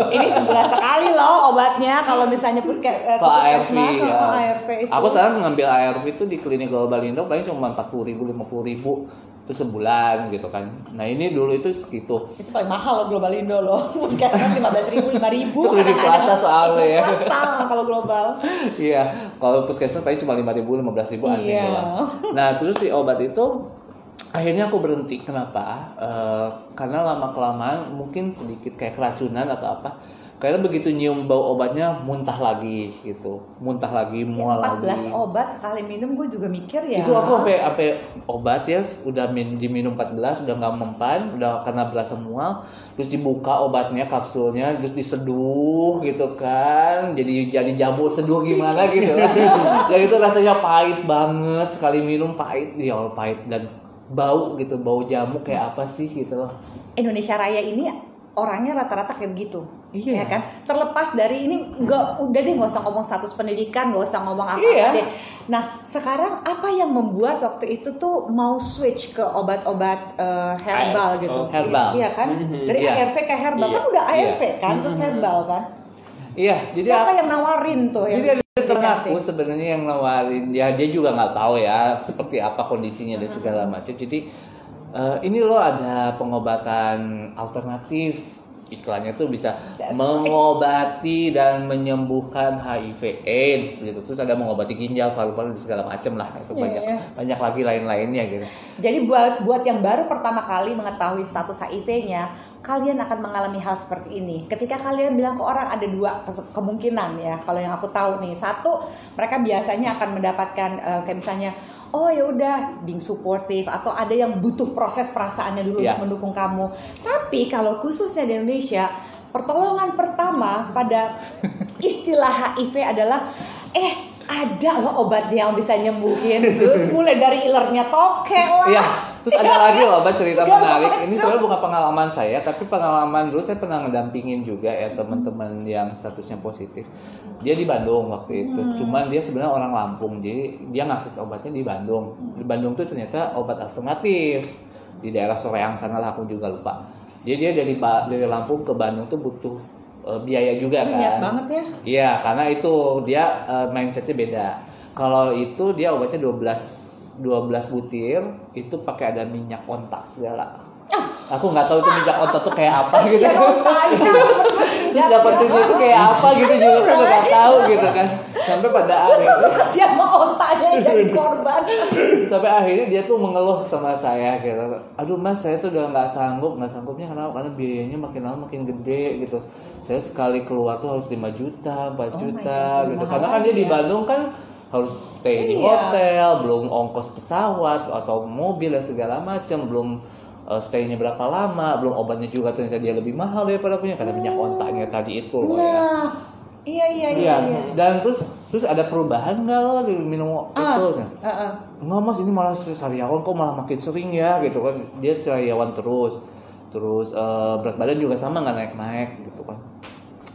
Ini sebulan sekali loh obatnya kalau misalnya Kalau ARV ya. ARV itu. Aku sekarang mengambil ARV itu di klinik Globalindo paling cuma 40.000, 50.000 itu sebulan gitu kan. Nah ini dulu itu segitu. Itu paling mahal loh Globalindo loh. Puskesmas 15.000, 5.000. Itu klinik swasta soalnya ya. Swasta kalau global. Iya, kalau puskesmas paling cuma 5.000, 15.000 aneh Iya. doang. Nah terus si obat itu akhirnya aku berhenti. Kenapa? Karena lama kelamaan mungkin sedikit kayak keracunan atau apa. Karena begitu nyium bau obatnya muntah lagi gitu, muntah lagi, mual 14 lagi. obat sekali minum gue juga mikir ya. Itu aku sampai obat ya udah diminum 14 udah nggak mempan, udah karena berasa mual, terus dibuka obatnya kapsulnya, terus diseduh gitu kan, jadi jamu seduh gimana gitu lah. Dan itu rasanya pahit banget, sekali minum pahit, ya Allah pahit, dan bau gitu, bau jamu kayak apa sih gitu loh. Indonesia Raya ini orangnya rata-rata kayak begitu. Iya. Ya kan? Terlepas dari ini udah deh nggak usah ngomong status pendidikan, nggak usah ngomong apa-apa Iya. deh. Nah, sekarang apa yang membuat waktu itu tuh mau switch ke obat-obat herbal gitu? Herbal. Iya kan? Dari Iya. ARV ke herbal Iya. kan udah ARV Iya. kan, terus herbal kan? Iya, jadi Siapa yang nawarin tuh? Jadi yang ada temen ganti? aku sebenarnya yang nawarin, ya dia juga nggak tahu ya seperti apa kondisinya dan segala macam. Jadi ini loh ada pengobatan alternatif, iklannya tuh bisa mengobati dan menyembuhkan HIV/AIDS gitu. Terus ada mengobati ginjal, paru-paru dan segala macam lah. Itu banyak lagi lain-lainnya gitu. Jadi buat yang baru pertama kali mengetahui status HIV-nya, kalian akan mengalami hal seperti ini. Ketika kalian bilang ke orang, ada dua kemungkinan ya. Kalau yang aku tahu nih, satu, mereka biasanya akan mendapatkan kayak misalnya, oh ya udah, being supportive, atau ada yang butuh proses perasaannya dulu untuk mendukung kamu. Tapi kalau khususnya di Indonesia, pertolongan pertama pada istilah HIV adalah ada loh obatnya yang bisa nyembuhin. Mulai dari ilernya toke lah. Iya, terus ada lagi loh Mbak cerita menarik. Ini sebenarnya bukan pengalaman saya, tapi pengalaman dulu saya pernah ngedampingin juga ya teman-teman yang statusnya positif. Dia di Bandung waktu itu. Cuman dia sebenarnya orang Lampung, jadi dia ngakses obatnya di Bandung. Di Bandung tuh ternyata obat alternatif. Di daerah Soreang sana lah, aku juga lupa. Jadi dia dari Lampung ke Bandung tuh butuh biaya juga kan. Niat banget ya. Iya, karena itu dia mindsetnya beda. Kalau itu dia obatnya 12 butir, itu pakai ada minyak onta segala. Aku nggak tahu itu minyak onta tuh kayak apa gitu. Terus dapetinnya itu kayak apa gitu juga aku nggak tahu gitu kan. Sampai pada akhirnya Siapa otaknya yang jadi korban? sampai akhirnya dia tuh mengeluh sama saya gitu. Aduh mas, saya tuh udah nggak sanggupnya kenapa? Karena biayanya makin lama makin gede gitu. Saya sekali keluar tuh harus 5 juta, 4 juta God, gitu. mahal Karena kan dia di ya. Bandung kan harus stay di hotel, belum ongkos pesawat atau mobil dan segala macam, belum stay-nya berapa lama, belum obatnya juga ternyata dia lebih mahal daripada punya karena minyak ontaknya tadi itu loh ya. Nah, iya. Dan terus ada perubahan nggak lo di minum itu? Enggak mas, ini malah sariawan kok malah makin sering ya gitu kan. Dia sariawan terus berat badan juga sama nggak naik gitu kan.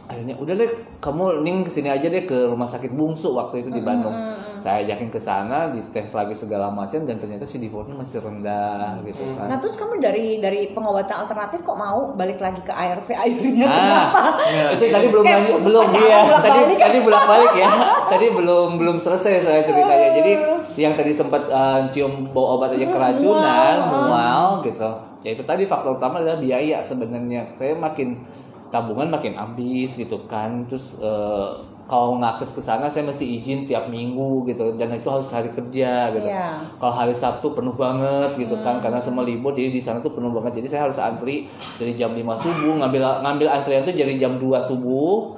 Akhirnya udah deh, kamu ning kesini aja deh ke rumah sakit bungsu waktu itu di Bandung. Saya ajakin ke sana, dites lagi segala macam dan ternyata CD4-nya masih rendah gitu kan. Nah terus kamu dari pengobatan alternatif kok mau balik lagi ke ARV akhirnya kenapa? Itu tadi belum lanjut, belum ya. Tadi bolak-balik ya. Tadi belum selesai saya ceritanya. Jadi yang tadi sempat cium bau obat aja keracunan, mual gitu. Ya itu tadi faktor utama adalah biaya sebenarnya. Saya tabungan makin habis gitu kan. Terus kalau ngakses ke sana saya mesti izin tiap minggu gitu dan itu harus hari kerja gitu. Kalau hari Sabtu penuh banget gitu kan karena semua libur jadi di sana tuh penuh banget. Jadi saya harus antri dari jam 5 subuh, ngambil antrian tuh dari jam 2 subuh.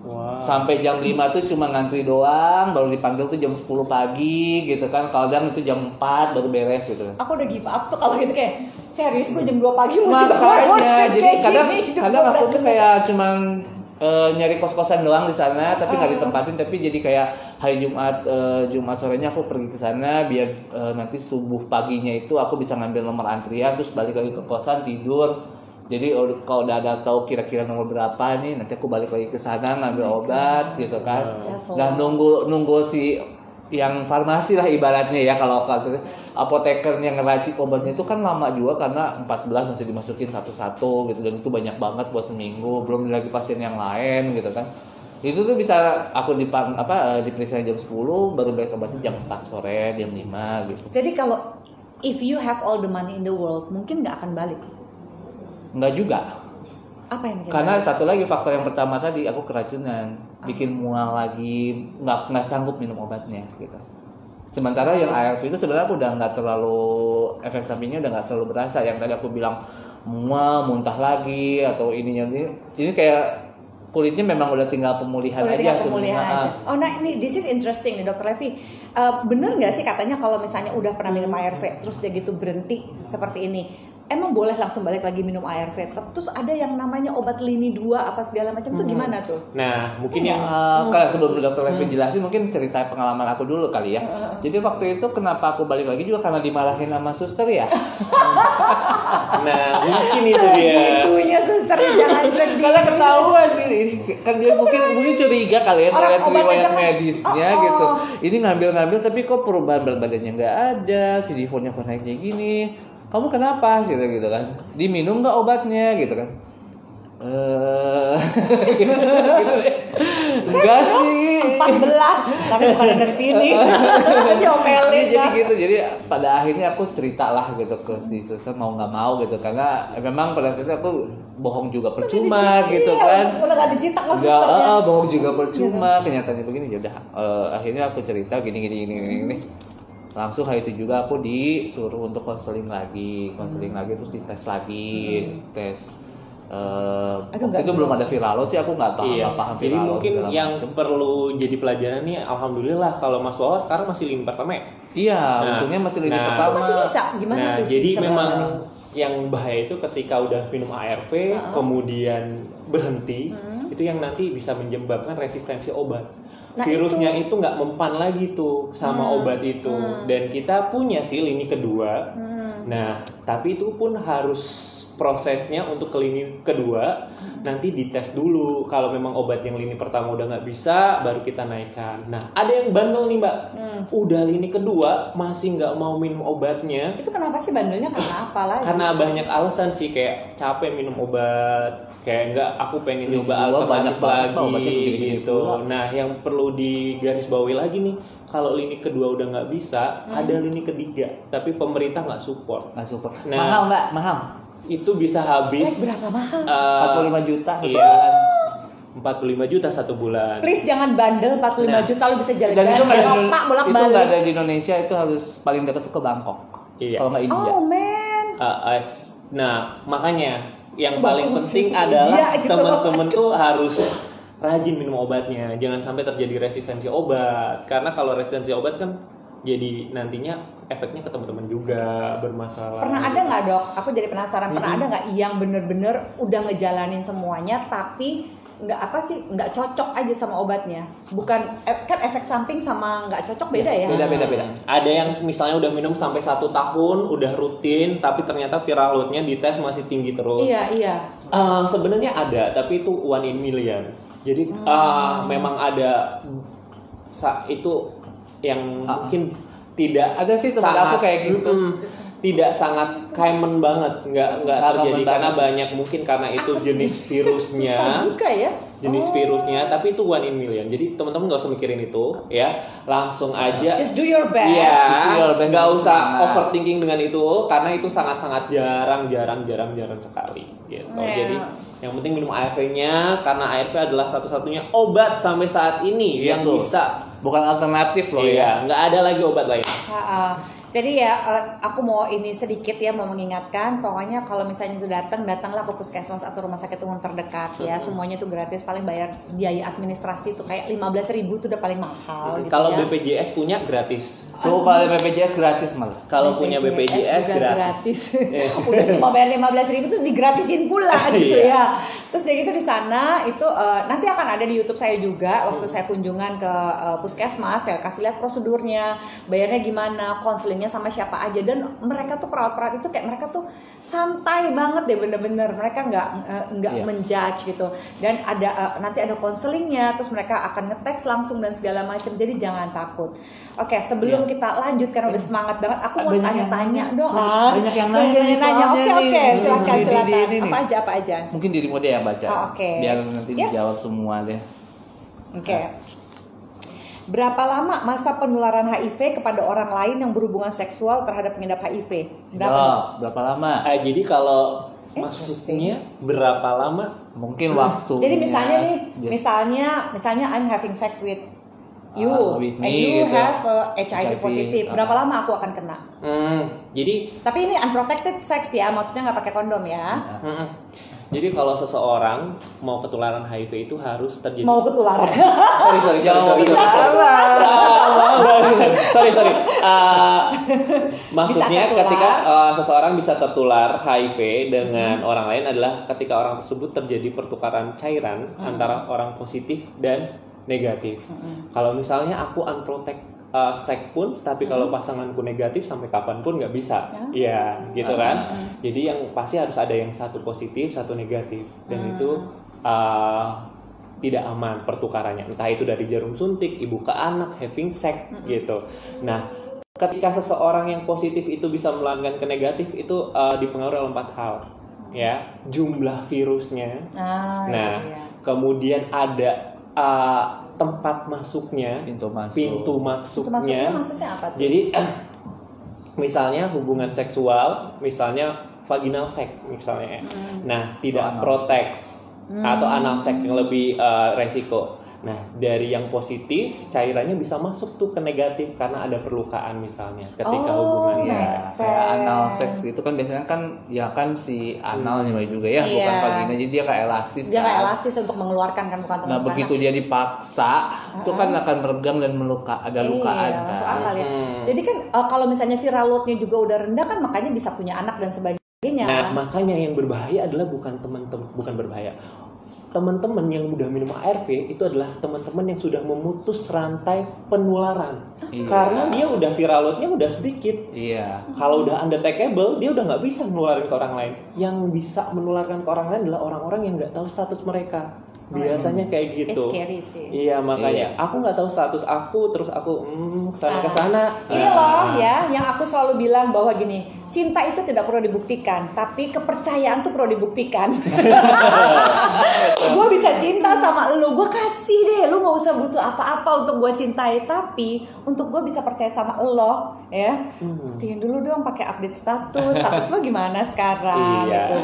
Wow. Sampai jam 5 tuh cuma ngantri doang, baru dipanggil tuh jam 10 pagi gitu kan. Kadang itu jam 4 baru beres gitu. Aku udah give up tuh kalau gitu kayak serius gue jam 2 pagi makanya jadi kadang aku tuh kayak cuman nyari kos-kosan doang di sana tapi nggak ditempatin, tapi jadi kayak hari Jumat sorenya aku pergi ke sana biar nanti subuh paginya itu aku bisa ngambil nomor antrian terus balik lagi ke kosan tidur. Jadi kalau udah ada tahu kira-kira nomor berapa nih nanti aku balik lagi ke sana ngambil obat gitu kan. Dan nunggu si yang farmasi lah ibaratnya ya, kalau apotekernya ngeracik obatnya itu kan lama juga karena 14 masih dimasukin satu-satu gitu dan itu banyak banget buat seminggu, belum lagi pasien yang lain gitu kan. Itu tuh bisa aku diperiksa jam 10 baru beres obatnya jam 4 sore, jam 5 gitu. Jadi kalau if you have all the money in the world mungkin nggak akan balik? Nggak juga. Apa yang bikin karena balik? Satu lagi faktor yang pertama tadi aku keracunan, bikin mual lagi, nggak sanggup minum obatnya gitu. Sementara yang ARV itu sebenarnya aku udah nggak terlalu efek sampingnya udah nggak terlalu berasa. Yang tadi aku bilang mual, muntah lagi atau ini kayak kulitnya memang udah tinggal pemulihan aja sebenarnya. Oh nah ini this is interesting nih Dr. Levi. Bener nggak sih katanya kalau misalnya udah pernah minum ARV terus dia gitu berhenti seperti ini, emang boleh langsung balik lagi minum ARV? Terus ada yang namanya obat lini 2 apa segala macam tuh gimana tuh? Nah mungkin yang kalau sebelum Dr. Levi jelasin mungkin cerita pengalaman aku dulu kali ya. Jadi waktu itu kenapa aku balik lagi juga karena dimarahin sama suster ya. Nah mungkin itu dia. Itunya susternya jangan sedih. Karena ketahuan sih, kan dia mungkin curiga kali ya Orang melihat riwayat obatnya medisnya gitu. Ini ngambil tapi kok perubahan berat badannya nggak ada, CD4-nya kok naiknya gini. Kamu kenapa gitu kan? Diminum nggak obatnya gitu kan? Gitu. Enggak sih. 14 tapi bukan dari sini. Diomelin. Jadi gitu. Jadi pada akhirnya aku cerita lah gitu ke si suster mau nggak mau gitu karena memang pada saat itu aku bohong juga percuma gitu kan. Udah nggak dicetak sama susternya. Bohong juga percuma. Kenyataannya begini ya udah. Akhirnya aku cerita gini. Langsung hari itu juga aku disuruh untuk konseling lagi terus dites lagi, tes. Waktu itu belum ada viralo sih, aku nggak tahu nggak paham viralo. Jadi mungkin yang perlu jadi pelajaran nih, alhamdulillah kalau Mas Wawa sekarang masih lini pertama ya? Iya, untungnya masih lini pertama. Masih bisa, gimana tuh? Jadi memang yang bahaya itu ketika udah minum ARV kemudian berhenti, itu yang nanti bisa menyebabkan resistensi obat. Virusnya itu nggak mempan lagi tuh sama obat itu, dan kita punya sih lini kedua. Nah, tapi itu pun harus prosesnya untuk ke lini kedua nanti dites dulu. Kalau memang obat yang lini pertama udah nggak bisa, baru kita naikkan. Nah, ada yang bandel nih Mbak, udah lini kedua masih nggak mau minum obatnya. Itu kenapa sih bandelnya? Karena apa lagi? Karena banyak alasan sih, kayak capek minum obat, kayak enggak, aku pengen nyoba alternatif lagi gitu. Nah, yang perlu digarisbawahi lagi nih, kalau lini kedua udah nggak bisa, ada lini ketiga, tapi pemerintah nggak support. Nah, mahal nggak? Mahal. Itu bisa habis berapa mahal? 45 juta. Iya. 45 juta satu bulan. Please jangan bandel 45 juta, lu bisa Dan jalan-jalan itu nggak ada, Eropa itu bolak-balik. nggak ada di Indonesia, itu harus paling dekat tuh ke Bangkok. Iya. Kalau nggak India. Oh man. Nah, makanya yang Bangkok paling penting India adalah gitu. teman-teman tuh harus rajin minum obatnya. Jangan sampai terjadi resistensi obat. Karena kalau resistensi obat kan jadi nantinya efeknya ke teman-teman juga bermasalah. Pernah ada nggak dok? Aku jadi penasaran. Pernah ada nggak yang bener-bener udah ngejalanin semuanya tapi nggak cocok aja sama obatnya? Bukan kan efek samping sama nggak cocok beda ya? Beda. Ada yang misalnya udah minum sampai 1 tahun, udah rutin, tapi ternyata viral loadnya di tes masih tinggi terus. Iya. Sebenarnya ada, tapi itu 1 in million. Jadi memang ada itu yang mungkin tidak ada sih teman aku kayak gitu. Tidak sangat common banget, nggak terjadi karena banyak, mungkin karena itu jenis virusnya. Susah juga ya. Jenis virusnya, tapi itu 1 in million. Jadi teman-teman nggak usah mikirin itu, ya. Langsung aja. Just do your best. Iya, nggak usah overthinking dengan itu, karena itu sangat-sangat jarang sekali. Gitu. Jadi yang penting minum ARV-nya, karena ARV adalah satu-satunya obat sampai saat ini yang bisa. Bukan alternatif loh ya. Nggak ada lagi obat lain. Jadi ya aku mau ini sedikit ya, mau mengingatkan, pokoknya kalau misalnya itu datanglah ke puskesmas atau rumah sakit umum terdekat ya, semuanya itu gratis, paling bayar biaya administrasi tuh kayak 15.000 tuh udah paling mahal gitu. Kalau ya. BPJS punya gratis. So kalau BPJS gratis malah. Kalau punya BPJS gratis. Udah cuma bayar 15.000 terus digratisin pula gitu ya. Terus dari gitu di sana itu nanti akan ada di YouTube saya juga waktu saya kunjungan ke puskesmas, saya kasih lihat prosedurnya, bayarnya gimana, konseling sama siapa aja, dan mereka tuh perawat-perawat itu kayak mereka tuh santai banget deh, bener-bener mereka nggak menjudge gitu, dan ada nanti ada konselingnya, terus mereka akan ngeteks langsung dan segala macam, jadi jangan takut. Oke, sebelum kita lanjut karena udah semangat banget, aku mau tanya-tanya dong. Banyak yang nanya. Oke, silakan. Apa aja. Mungkin dirimu deh yang baca. Oke. Biar nanti dijawab semua deh. Oke. Berapa lama masa penularan HIV kepada orang lain yang berhubungan seksual terhadap pengidap HIV? Berapa lama? Jadi kalau maksudnya berapa lama? Mungkin waktu. Jadi misalnya nih, misalnya I'm having sex with you, with me, and you gitu. have HIV positif. Berapa lama aku akan kena? Jadi. Tapi ini unprotected sex ya, maksudnya nggak pakai kondom ya. Jadi kalau seseorang mau ketularan HIV itu harus terjadi. Mau ketularan? Sorry. Maksudnya ketika seseorang bisa tertular HIV dengan orang lain adalah ketika orang tersebut terjadi pertukaran cairan antara orang positif dan negatif. Kalau misalnya aku unprotected seks pun, tapi kalau pasanganku negatif sampai kapanpun nggak bisa, ya gitu kan. Jadi yang pasti harus ada yang satu positif, satu negatif, dan itu tidak aman pertukarannya. Entah itu dari jarum suntik, ibu ke anak, having sex gitu. Nah, ketika seseorang yang positif itu bisa melanggengkan ke negatif itu dipengaruhi oleh 4 hal, ya, jumlah virusnya. Kemudian ada tempat masuknya, pintu masuknya. Maksudnya apa tuh? Jadi misalnya hubungan seksual, misalnya vaginal sex misalnya. Nah, tidak proteks atau anal sex yang lebih resiko. Nah, dari yang positif cairannya bisa masuk tuh ke negatif karena ada perlukaan misalnya ketika hubungannya. Kayak anal seks itu kan biasanya kan ya kan si analnya juga ya, bukan vagina, jadi dia kayak elastis. Dia kayak elastis untuk mengeluarkan kan, bukan untuk. Nah, begitu dia dipaksa itu kan akan meregang dan meluka, ada lukaan kan. Masuk akal ya. Jadi kan kalau misalnya viral loadnya juga udah rendah kan, makanya bisa punya anak dan sebagainya. Nah, makanya yang berbahaya adalah bukan teman-teman, bukan berbahaya. teman-teman yang udah minum ARV itu adalah teman-teman yang sudah memutus rantai penularan. Iya. Karena dia udah viral loadnya udah sedikit. Iya. Kalau udah undetectable, dia udah nggak bisa menularin ke orang lain. Yang bisa menularkan ke orang lain adalah orang-orang yang nggak tahu status mereka. Biasanya kayak gitu. It's scary sih. Iya, makanya aku nggak tahu status aku, terus aku kesana. Ini loh ya, yang aku selalu bilang bahwa gini, cinta itu tidak perlu dibuktikan, tapi kepercayaan tuh perlu dibuktikan. Gue bisa cinta sama lu, gue kasih deh, lu nggak usah butuh apa-apa untuk gue cintai, tapi untuk gue bisa percaya sama lo, ya. Tinggal dulu dong pakai update status lo gimana sekarang, Iya. gitu.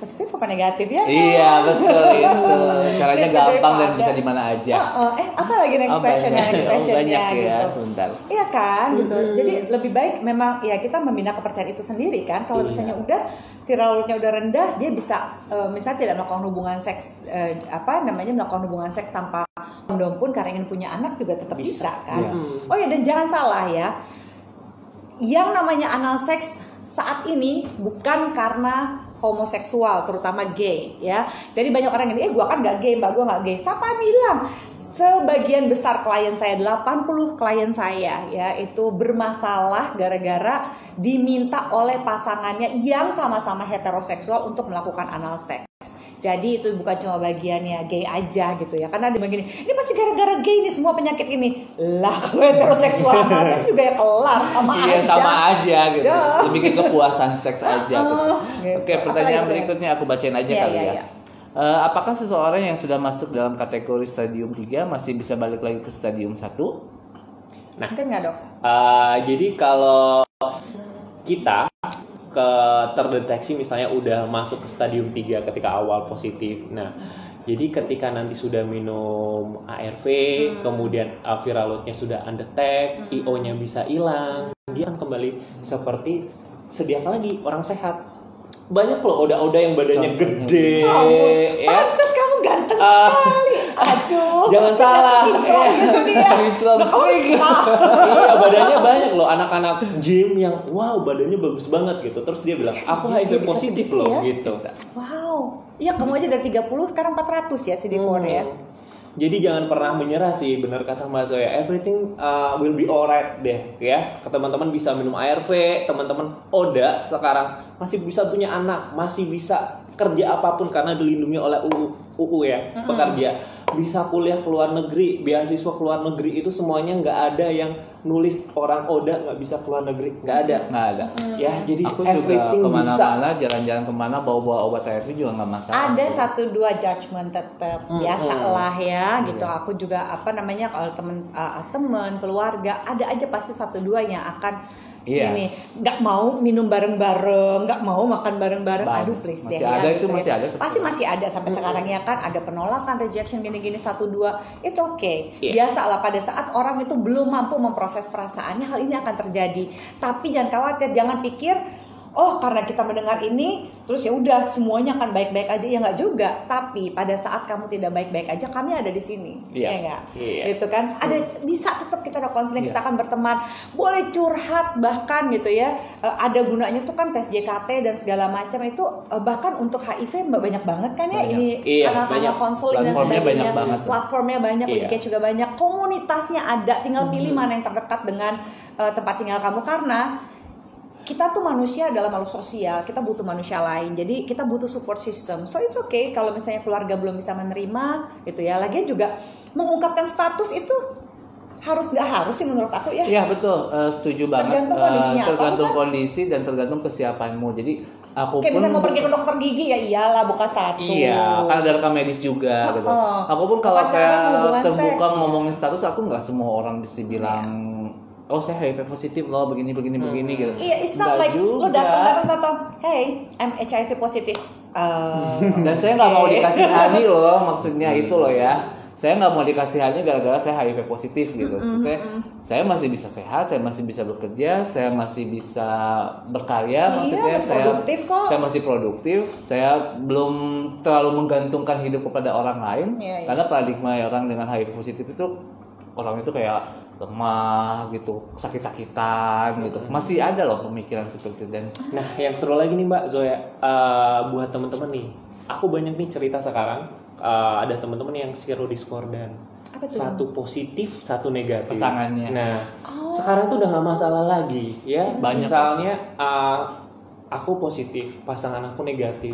Positif apa negatif ya? Iya, betul itu. Caranya gampang dan bisa di mana aja. Apa lagi next questionnya, next questionnya banyak ya, gitu. sebentar. Iya kan, gitu. Jadi lebih baik memang ya kita membina kepercayaan itu sendiri kan. Kalau misalnya udah viral loadnya udah rendah, dia bisa misalnya tidak melakukan hubungan seks melakukan hubungan seks tanpa kondom pun karena ingin punya anak juga tetap bisa kan. Iya. Oh ya, dan jangan salah ya. Yang namanya anal seks saat ini bukan karena homoseksual, terutama gay ya. Jadi banyak orang yang gua kan nggak gay, mbak gua nggak gay. Siapa bilang? Sebagian besar klien saya, 80 klien saya ya, itu bermasalah gara-gara diminta oleh pasangannya yang sama-sama heteroseksual untuk melakukan anal seks. Jadi itu bukan cuma bagiannya gay aja gitu ya. Karena ada begini, ini pasti gara-gara gay nih semua penyakit ini. Lah kalau heteroseksual anal seks juga ya kelar sama aja. Iya, sama aja gitu. Duh. Lebih ke kepuasan seks aja gitu. Gitu. Oke, pertanyaan Apalagi berikutnya aku bacain aja kali ya. Apakah seseorang yang sudah masuk dalam kategori stadium 3 masih bisa balik lagi ke stadium 1? Nah, Mungkin nggak dok? Jadi kalau kita terdeteksi misalnya udah masuk ke stadium 3 ketika awal positif. Nah, jadi ketika nanti sudah minum ARV, kemudian viral loadnya sudah undetect, IO-nya bisa hilang, dia akan kembali seperti sedia lagi orang sehat. Banyak loh oda-oda yang badannya gede, ya. Pantes kamu ganteng sekali. Aduh. Jangan salah. Kinclong. Iya, badannya banyak loh anak-anak gym yang wow badannya bagus banget gitu. Terus dia bilang aku HIV positif loh gitu. Wow. Iya, kamu aja dari 30 sekarang 400 ya CD4 ya. Jadi jangan pernah menyerah sih, benar kata Mbak Zoya. Everything will be alright deh, ya. Teman-teman bisa minum ARV, teman-teman Oda sekarang masih bisa punya anak, masih bisa kerja apapun karena dilindungi oleh UU ya, pekerja. Bisa kuliah ke luar negeri, beasiswa ke luar negeri itu semuanya nggak ada yang nulis orang Oda nggak bisa ke luar negeri, nggak ada. Nggak ada. Ya, jadi Aku juga everything bisa. kemana-mana, jalan-jalan kemana, bawa-bawa obat ARV juga nggak masalah. Ada 1-2 judgement tetap biasalah ya gitu. Aku juga kalau temen keluarga ada aja pasti 1-2 yang akan ini nggak mau minum bareng-bareng, nggak mau makan bareng-bareng. Aduh please masih deh ada ya, itu gitu masih ya. ada Pasti masih ada sampai sekarang ya kan, ada penolakan, rejection gini-gini 1-2. It's okay. Biasalah pada saat orang itu belum mampu memproses perasaannya, hal ini akan terjadi. Tapi jangan khawatir, jangan pikir oh karena kita mendengar ini terus ya udah semuanya akan baik-baik aja, ya nggak juga. Tapi pada saat kamu tidak baik-baik aja, kami ada di sini, ya nggak? Gitu kan? Ada bisa tetap kita ada konseling, kita akan berteman, boleh curhat bahkan gitu ya. Ada gunanya tuh kan tes JKT dan segala macam itu bahkan untuk HIV banyak banget kan ya ini kanal-kanal konseling dan sebagainya. Banyak banget. Platformnya banyak, Wikichat juga banyak, komunitasnya ada. Tinggal pilih mana yang terdekat dengan tempat tinggal kamu karena kita tuh manusia adalah makhluk sosial, kita butuh manusia lain, jadi kita butuh support system. So it's okay kalau misalnya keluarga belum bisa menerima, gitu ya. Lagian juga mengungkapkan status itu nggak harus sih menurut aku ya. Iya betul, setuju banget. Tergantung kondisinya tergantung kondisi dan tergantung kesiapanmu. Jadi aku kayak pun bisa mau pergi ke dokter gigi ya iyalah buka status. Iya, kan ada rekam medis juga gitu. Aku pun kalau kayak terbuka ngomongin status, aku nggak semua orang bisa bilang oh saya HIV positif loh begini gitu. Iya, it's not like lo datang, hey, I'm HIV positif. Dan saya nggak mau dikasihani loh, maksudnya itu loh ya. Saya nggak mau dikasihani gara-gara saya HIV positif gitu. Saya masih bisa sehat, saya masih bisa bekerja, saya masih bisa berkarya, maksudnya saya masih produktif, saya belum terlalu menggantungkan hidup kepada orang lain. Karena paradigma orang dengan HIV positif itu orang itu kayak lemah gitu, sakit-sakitan gitu. Masih ada loh pemikiran seperti itu. Dan nah, yang seru lagi nih Mbak Zoya, buat teman-teman nih, aku banyak nih cerita sekarang ada teman-teman yang serodiskordan. Apa tuh? Satu positif, satu negatif. Pasangannya. Nah, sekarang tuh udah nggak masalah lagi, ya. Banyak. Misalnya aku positif, pasangan aku negatif.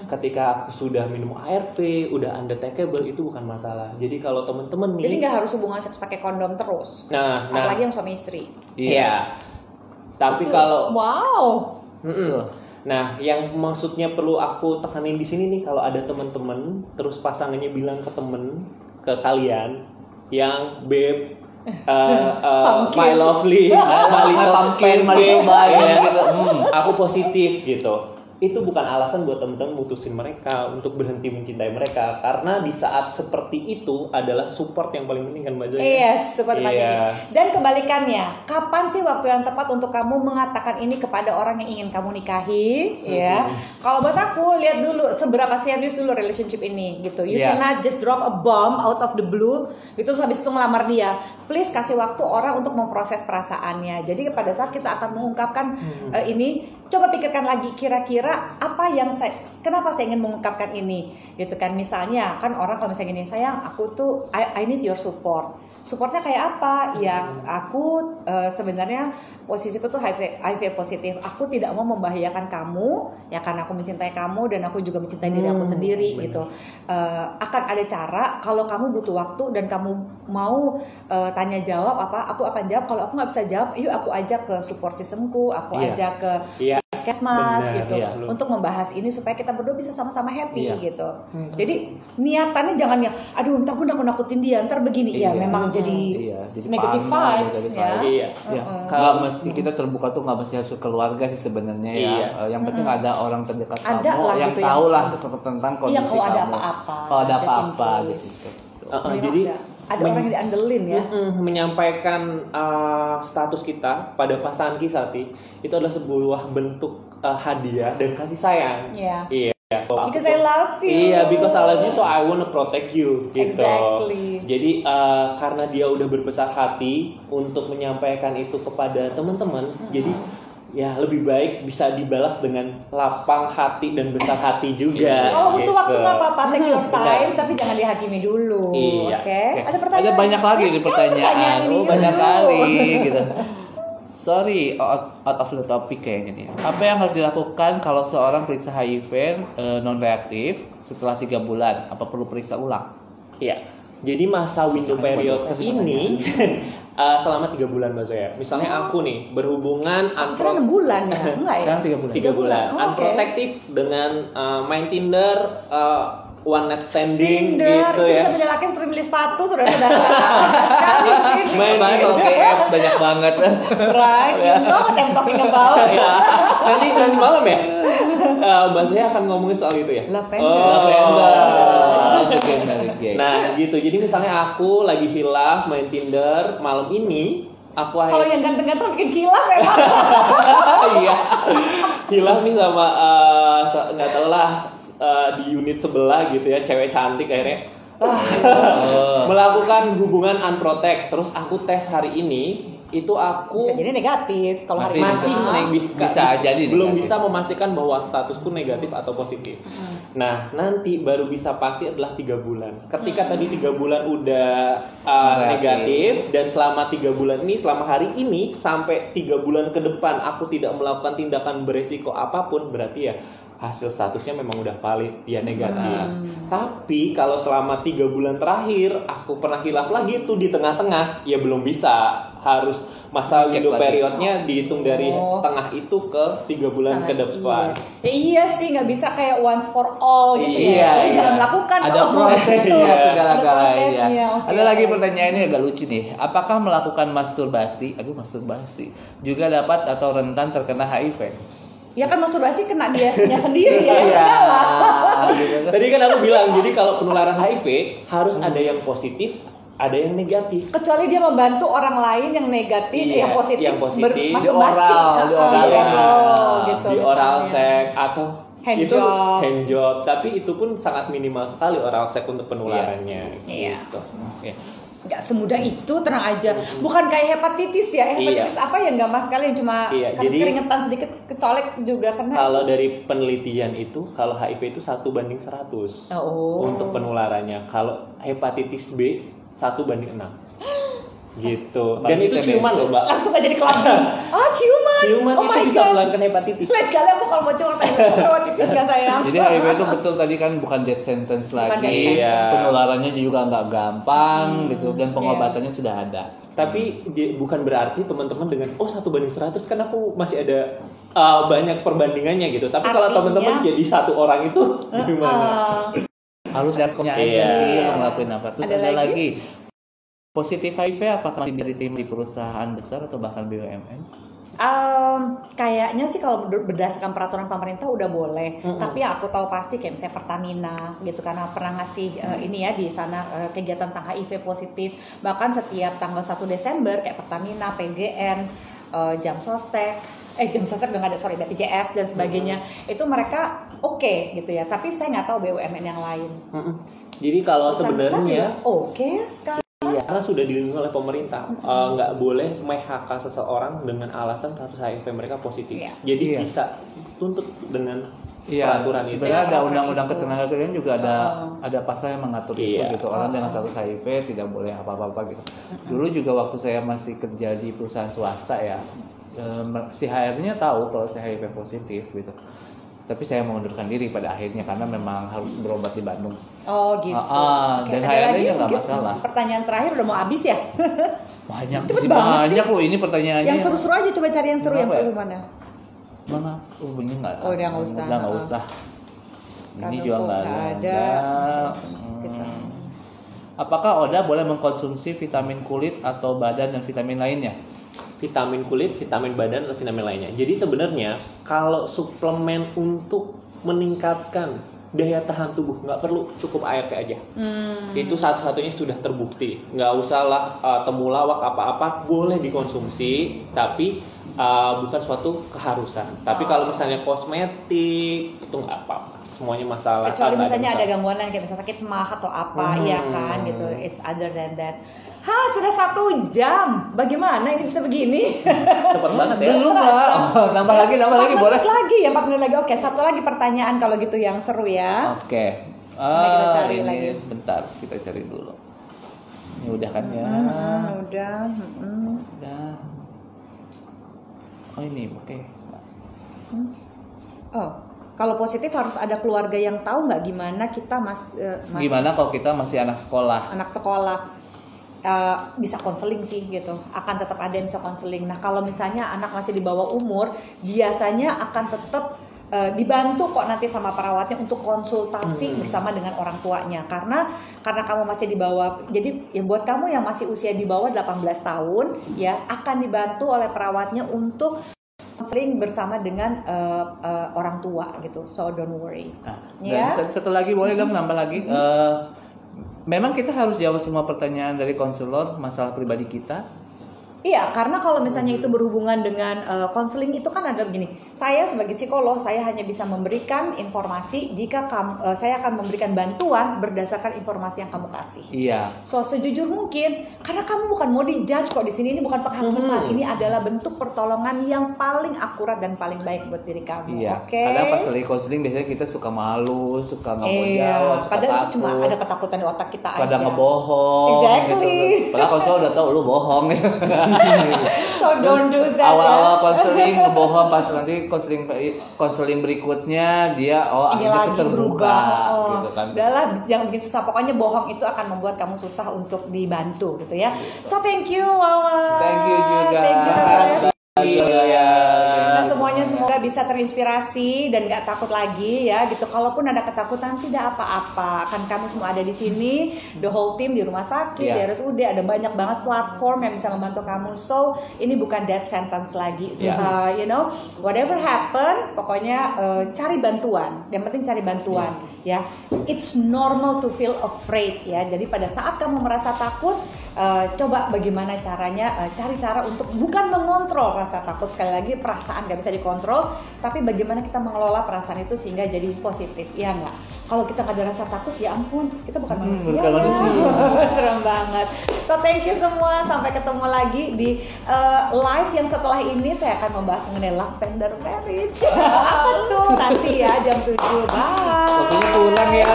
Ketika aku sudah minum ARV, udah undetectable, itu bukan masalah. Jadi kalau teman-teman nih, Jadi nggak harus hubungan seks pakai kondom terus. nah, Apalagi yang suami istri. iya. Tapi kalau Wow. Nah, yang maksudnya perlu aku tekanin di sini nih, kalau ada teman-teman terus pasangannya bilang ke ke kalian yang babe, my lovely, my little pumpkin, my pancake, little baby, ya, gitu. aku positif gitu. Itu bukan alasan buat teman-teman mutusin mereka untuk berhenti mencintai mereka, karena di saat seperti itu adalah support yang paling penting kan Mbak Zoya. Yes, support Iya. paling penting. Dan kebalikannya, kapan sih waktu yang tepat untuk kamu mengatakan ini kepada orang yang ingin kamu nikahi? Ya, kalau buat aku lihat dulu seberapa serius dulu relationship ini gitu. You Yeah. cannot just drop a bomb out of the blue itu habis itu ngelamar dia. Please kasih waktu orang untuk memproses perasaannya. Jadi pada saat kita akan mengungkapkan ini, coba pikirkan lagi kira-kira apa yang kenapa saya ingin mengungkapkan ini, gitu kan? Misalnya kan orang kalau misalnya gini, sayang, aku tuh I need your support. Supportnya kayak apa? Ya aku sebenarnya posisiku tuh HIV positif. Aku tidak mau membahayakan kamu, ya karena aku mencintai kamu dan aku juga mencintai diri aku sendiri gitu. Akan ada cara kalau kamu butuh waktu dan kamu mau tanya jawab apa, aku akan jawab. Kalau aku nggak bisa jawab, yuk aku ajak ke support systemku, aku ajak ke puskesmas gitu untuk membahas ini supaya kita berdua bisa sama-sama happy gitu. Jadi niatannya jangan yang aduh ntar gue nakut-nakutin dia ntar begini ya memang jadi negative vibes ya. Nggak mesti kita terbuka tuh, nggak mesti harus keluarga sih sebenarnya ya. Yang penting ada orang terdekat Ada kamu lah yang gitu tahu yang- lah tentang kondisi Iya, kalau ada kamu. apa-apa, Kalau ada just in apa-apa case. gitu. Jadi ada orang yang diandelin ya. menyampaikan status kita pada pasangan kita itu adalah sebuah bentuk hadiah dan kasih sayang. Iya. Iya. Because I love you. Iya, because I love you, so I wanna protect you, gitu. Exactly. Jadi karena dia udah berbesar hati untuk menyampaikan itu kepada teman-teman, jadi ya lebih baik bisa dibalas dengan lapang hati dan besar hati juga. Kalau butuh gitu. waktu nggak apa-apa, take your time, Benar. tapi jangan dihakimi dulu. Iya. Oke. Oke. Ada pertanyaan? Ada banyak lagi Yes, di pertanyaan. ini Banyak dulu. kali gitu. Sorry, out of the topic kayaknya nih. Apa yang harus dilakukan kalau seorang periksa HIV non reaktif setelah 3 bulan? Apa perlu periksa ulang? Iya. Jadi masa window period ini selama 3 bulan Mbak Zoya. Misalnya aku nih berhubungan Kira 6 bulan ya? Enggak ya? Sekarang 3 bulan. 3 bulan. Oh, oke. Unprotected dengan main Tinder, one night standing Tinder, gitu itu ya. bisa menyalakan seperti beli sepatu saudara-saudara. Main Banyak kalau apps banyak banget. Right, you know what I'm talking about. Ya. Nanti malam ya. Mbak Zoya akan ngomongin soal itu ya. Nah gitu. Jadi misalnya aku lagi hilaf main Tinder malam ini. Kalau yang ganteng-ganteng bikin kilaf memang. Iya. Hilaf nih sama nggak tahu lah di unit sebelah gitu ya, cewek cantik akhirnya melakukan hubungan unprotect. Terus aku tes hari ini itu aku Bisa jadi negatif kalau hari masih ini. bisa jadi belum negatif. bisa memastikan bahwa statusku negatif atau positif. Nah nanti baru bisa pasti adalah 3 bulan. Ketika tadi 3 bulan udah negatif dan selama 3 bulan ini, selama hari ini sampai 3 bulan ke depan aku tidak melakukan tindakan beresiko apapun, berarti ya hasil statusnya memang udah valid, dia negatif. Tapi kalau selama 3 bulan terakhir aku pernah hilaf lagi tuh di tengah-tengah, ya belum bisa. Harus masa Cek window lagi. periodnya dihitung dari tengah itu ke 3 bulan ke depan. Iya sih, nggak bisa kayak once for all gitu Iya, ya. Jadi jangan melakukan. Ada kalau mau prosesnya gitu. segala-galanya. prosesnya, oke. Ada lagi pertanyaannya agak lucu nih. Apakah melakukan masturbasi juga dapat atau rentan terkena HIV? Ya kan masturbasi kena dia sendiri ya. Iya. Udah lah. Tadi kan aku bilang, jadi kalau penularan HIV harus ada yang positif, ada yang negatif. Kecuali dia membantu orang lain yang negatif, Iya, yang positif, di masturbasi. oral ya. Gitu, di oral misalnya. sex atau Hand job. tapi itu pun sangat minimal sekali oral sex untuk penularannya. Iya. Gitu. Oke. nggak semudah itu, tenang aja. Bukan kayak hepatitis ya, hepatitis apa ya nggak mas kalian cuma jadi, keringetan sedikit kecolek juga kena. Kalau dari penelitian itu, kalau HIV itu 1:100 untuk penularannya. Kalau hepatitis B 1:6. Gitu. Dan itu ciuman loh, Mbak. Langsung aja dikelabing. Ciuman. Ciuman itu bisa menularkan hepatitis. Lihat kalian aku kalau mau ciuman hepatitis nggak sayang. Jadi HIV itu betul tadi kan bukan death sentence lagi. Penularannya juga nggak gampang gitu dan pengobatannya sudah ada. Tapi bukan berarti teman-teman dengan 1:100 kan aku masih ada banyak perbandingannya gitu. Tapi kalau teman-teman jadi satu orang itu gimana? Harus dasarnya aja sih ngelakuin apa. Terus ada lagi positif HIV apakah masih diterima di perusahaan besar atau bahkan BUMN? Kayaknya sih kalau berdasarkan peraturan pemerintah udah boleh. Tapi aku tahu pasti kayak misalnya Pertamina gitu karena pernah ngasih ini ya di sana kegiatan tentang HIV positif. Bahkan setiap tanggal 1 Desember kayak Pertamina, PGN, Jam Sostek udah nggak ada, BPJS dan sebagainya. Itu mereka oke gitu ya. Tapi saya nggak tahu BUMN yang lain. Jadi kalau sebenarnya oke sekali. Iya, karena sudah dilindungi oleh pemerintah. Nggak boleh PHK seseorang dengan alasan status HIV mereka positif. Jadi bisa tuntut dengan peraturan itu. Sebenarnya ada undang-undang ketenagakerjaan juga ada pasal yang mengatur itu gitu. Orang dengan status HIV tidak boleh apa-apa gitu. Dulu juga waktu saya masih kerja di perusahaan swasta ya, si HR-nya tahu kalau saya HIV positif gitu. Tapi saya mengundurkan diri pada akhirnya karena memang harus berobat di Bandung. Oh gitu. Dan HRD-nya nggak masalah. Pertanyaan terakhir udah mau habis ya? Banyak kok ini pertanyaannya. Yang seru-seru aja, coba cari yang seru. Yang perlu mana? Mana? Ini nggak ada. Udah nggak usah. Ini juga nggak ada. Apakah Oda boleh mengkonsumsi vitamin kulit atau badan dan vitamin lainnya? Vitamin kulit, vitamin badan, atau vitamin lainnya. Jadi sebenarnya kalau suplemen untuk meningkatkan daya tahan tubuh nggak perlu, cukup ART aja. Itu satu-satunya sudah terbukti. Nggak usah lah temulawak apa-apa, boleh dikonsumsi, tapi bukan suatu keharusan. Tapi kalau misalnya kosmetik itu nggak apa-apa, semuanya masalah. Kecuali misalnya ada gangguan lain kayak misalnya sakit mah atau apa, ya kan gitu. It's other than that. Sudah 1 jam. Bagaimana ini bisa begini? Cepat banget ya. Belum lah. Tambah lagi boleh. 4 menit lagi. Oke, satu lagi pertanyaan kalau gitu yang seru ya. Oke. Kita cari ini lagi. Sebentar, kita cari dulu. Ini udah kan ya? Udah. Oh ini, oke. Kalau positif harus ada keluarga yang tahu nggak gimana kita Gimana kalau kita masih anak sekolah? Anak sekolah. Bisa konseling sih gitu, akan tetap ada yang bisa konseling. Nah kalau misalnya anak masih di bawah umur, biasanya akan tetap dibantu kok nanti sama perawatnya untuk konsultasi bersama dengan orang tuanya, karena kamu masih di bawah. Jadi ya buat kamu yang masih usia di bawah 18 tahun ya akan dibantu oleh perawatnya untuk konseling bersama dengan orang tua gitu. So don't worry. Dan satu lagi boleh dong nambah lagi. Memang kita harus jawab semua pertanyaan dari konselor masalah pribadi kita. Iya, karena kalau misalnya itu berhubungan dengan konseling itu kan ada begini. Saya sebagai psikolog, saya hanya bisa memberikan informasi jika saya akan memberikan bantuan berdasarkan informasi yang kamu kasih. Iya. So sejujur mungkin, karena kamu bukan mau dijudge kok di sini, ini bukan penghakiman. Ini adalah bentuk pertolongan yang paling akurat dan paling baik buat diri kamu. Iya. Oke. Kadang pas lagi konseling biasanya kita suka malu, suka nggak mau jawab, suka padahal takut. itu cuma ada ketakutan di otak kita aja. Kadang ngebohong. Exactly. Gitu. Padahal konselor udah tahu lu bohong. So don't do that. Awal-awal konseling ngebohong, pas nanti konseling berikutnya dia akhirnya terbuka gitu kan. Udahlah, yang bikin susah, pokoknya bohong itu akan membuat kamu susah untuk dibantu gitu ya. So thank you Wawan. Thank you juga. Nah semuanya semoga bisa terinspirasi dan gak takut lagi ya gitu. Kalaupun ada ketakutan tidak apa-apa, kan kami semua ada di sini, the whole team di rumah sakit, di RSUD, ada banyak banget platform yang bisa membantu kamu. So ini bukan death sentence lagi. So, you know, whatever happen, pokoknya cari bantuan. Yang penting cari bantuan ya. It's normal to feel afraid ya. Jadi pada saat kamu merasa takut, coba bagaimana caranya, cari cara untuk bukan mengontrol rasa takut. Sekali lagi perasaan gak bisa dikontrol, tapi bagaimana kita mengelola perasaan itu sehingga jadi positif, ya nggak? Kalau kita nggak ada rasa takut, ya ampun, kita bukan manusia. Bukan manusia. Serem banget. So thank you semua, sampai ketemu lagi di live yang setelah ini. Saya akan membahas mengenai lavender marriage. Apa tuh? Nanti ya jam 7. Bye. Waktunya pulang ya.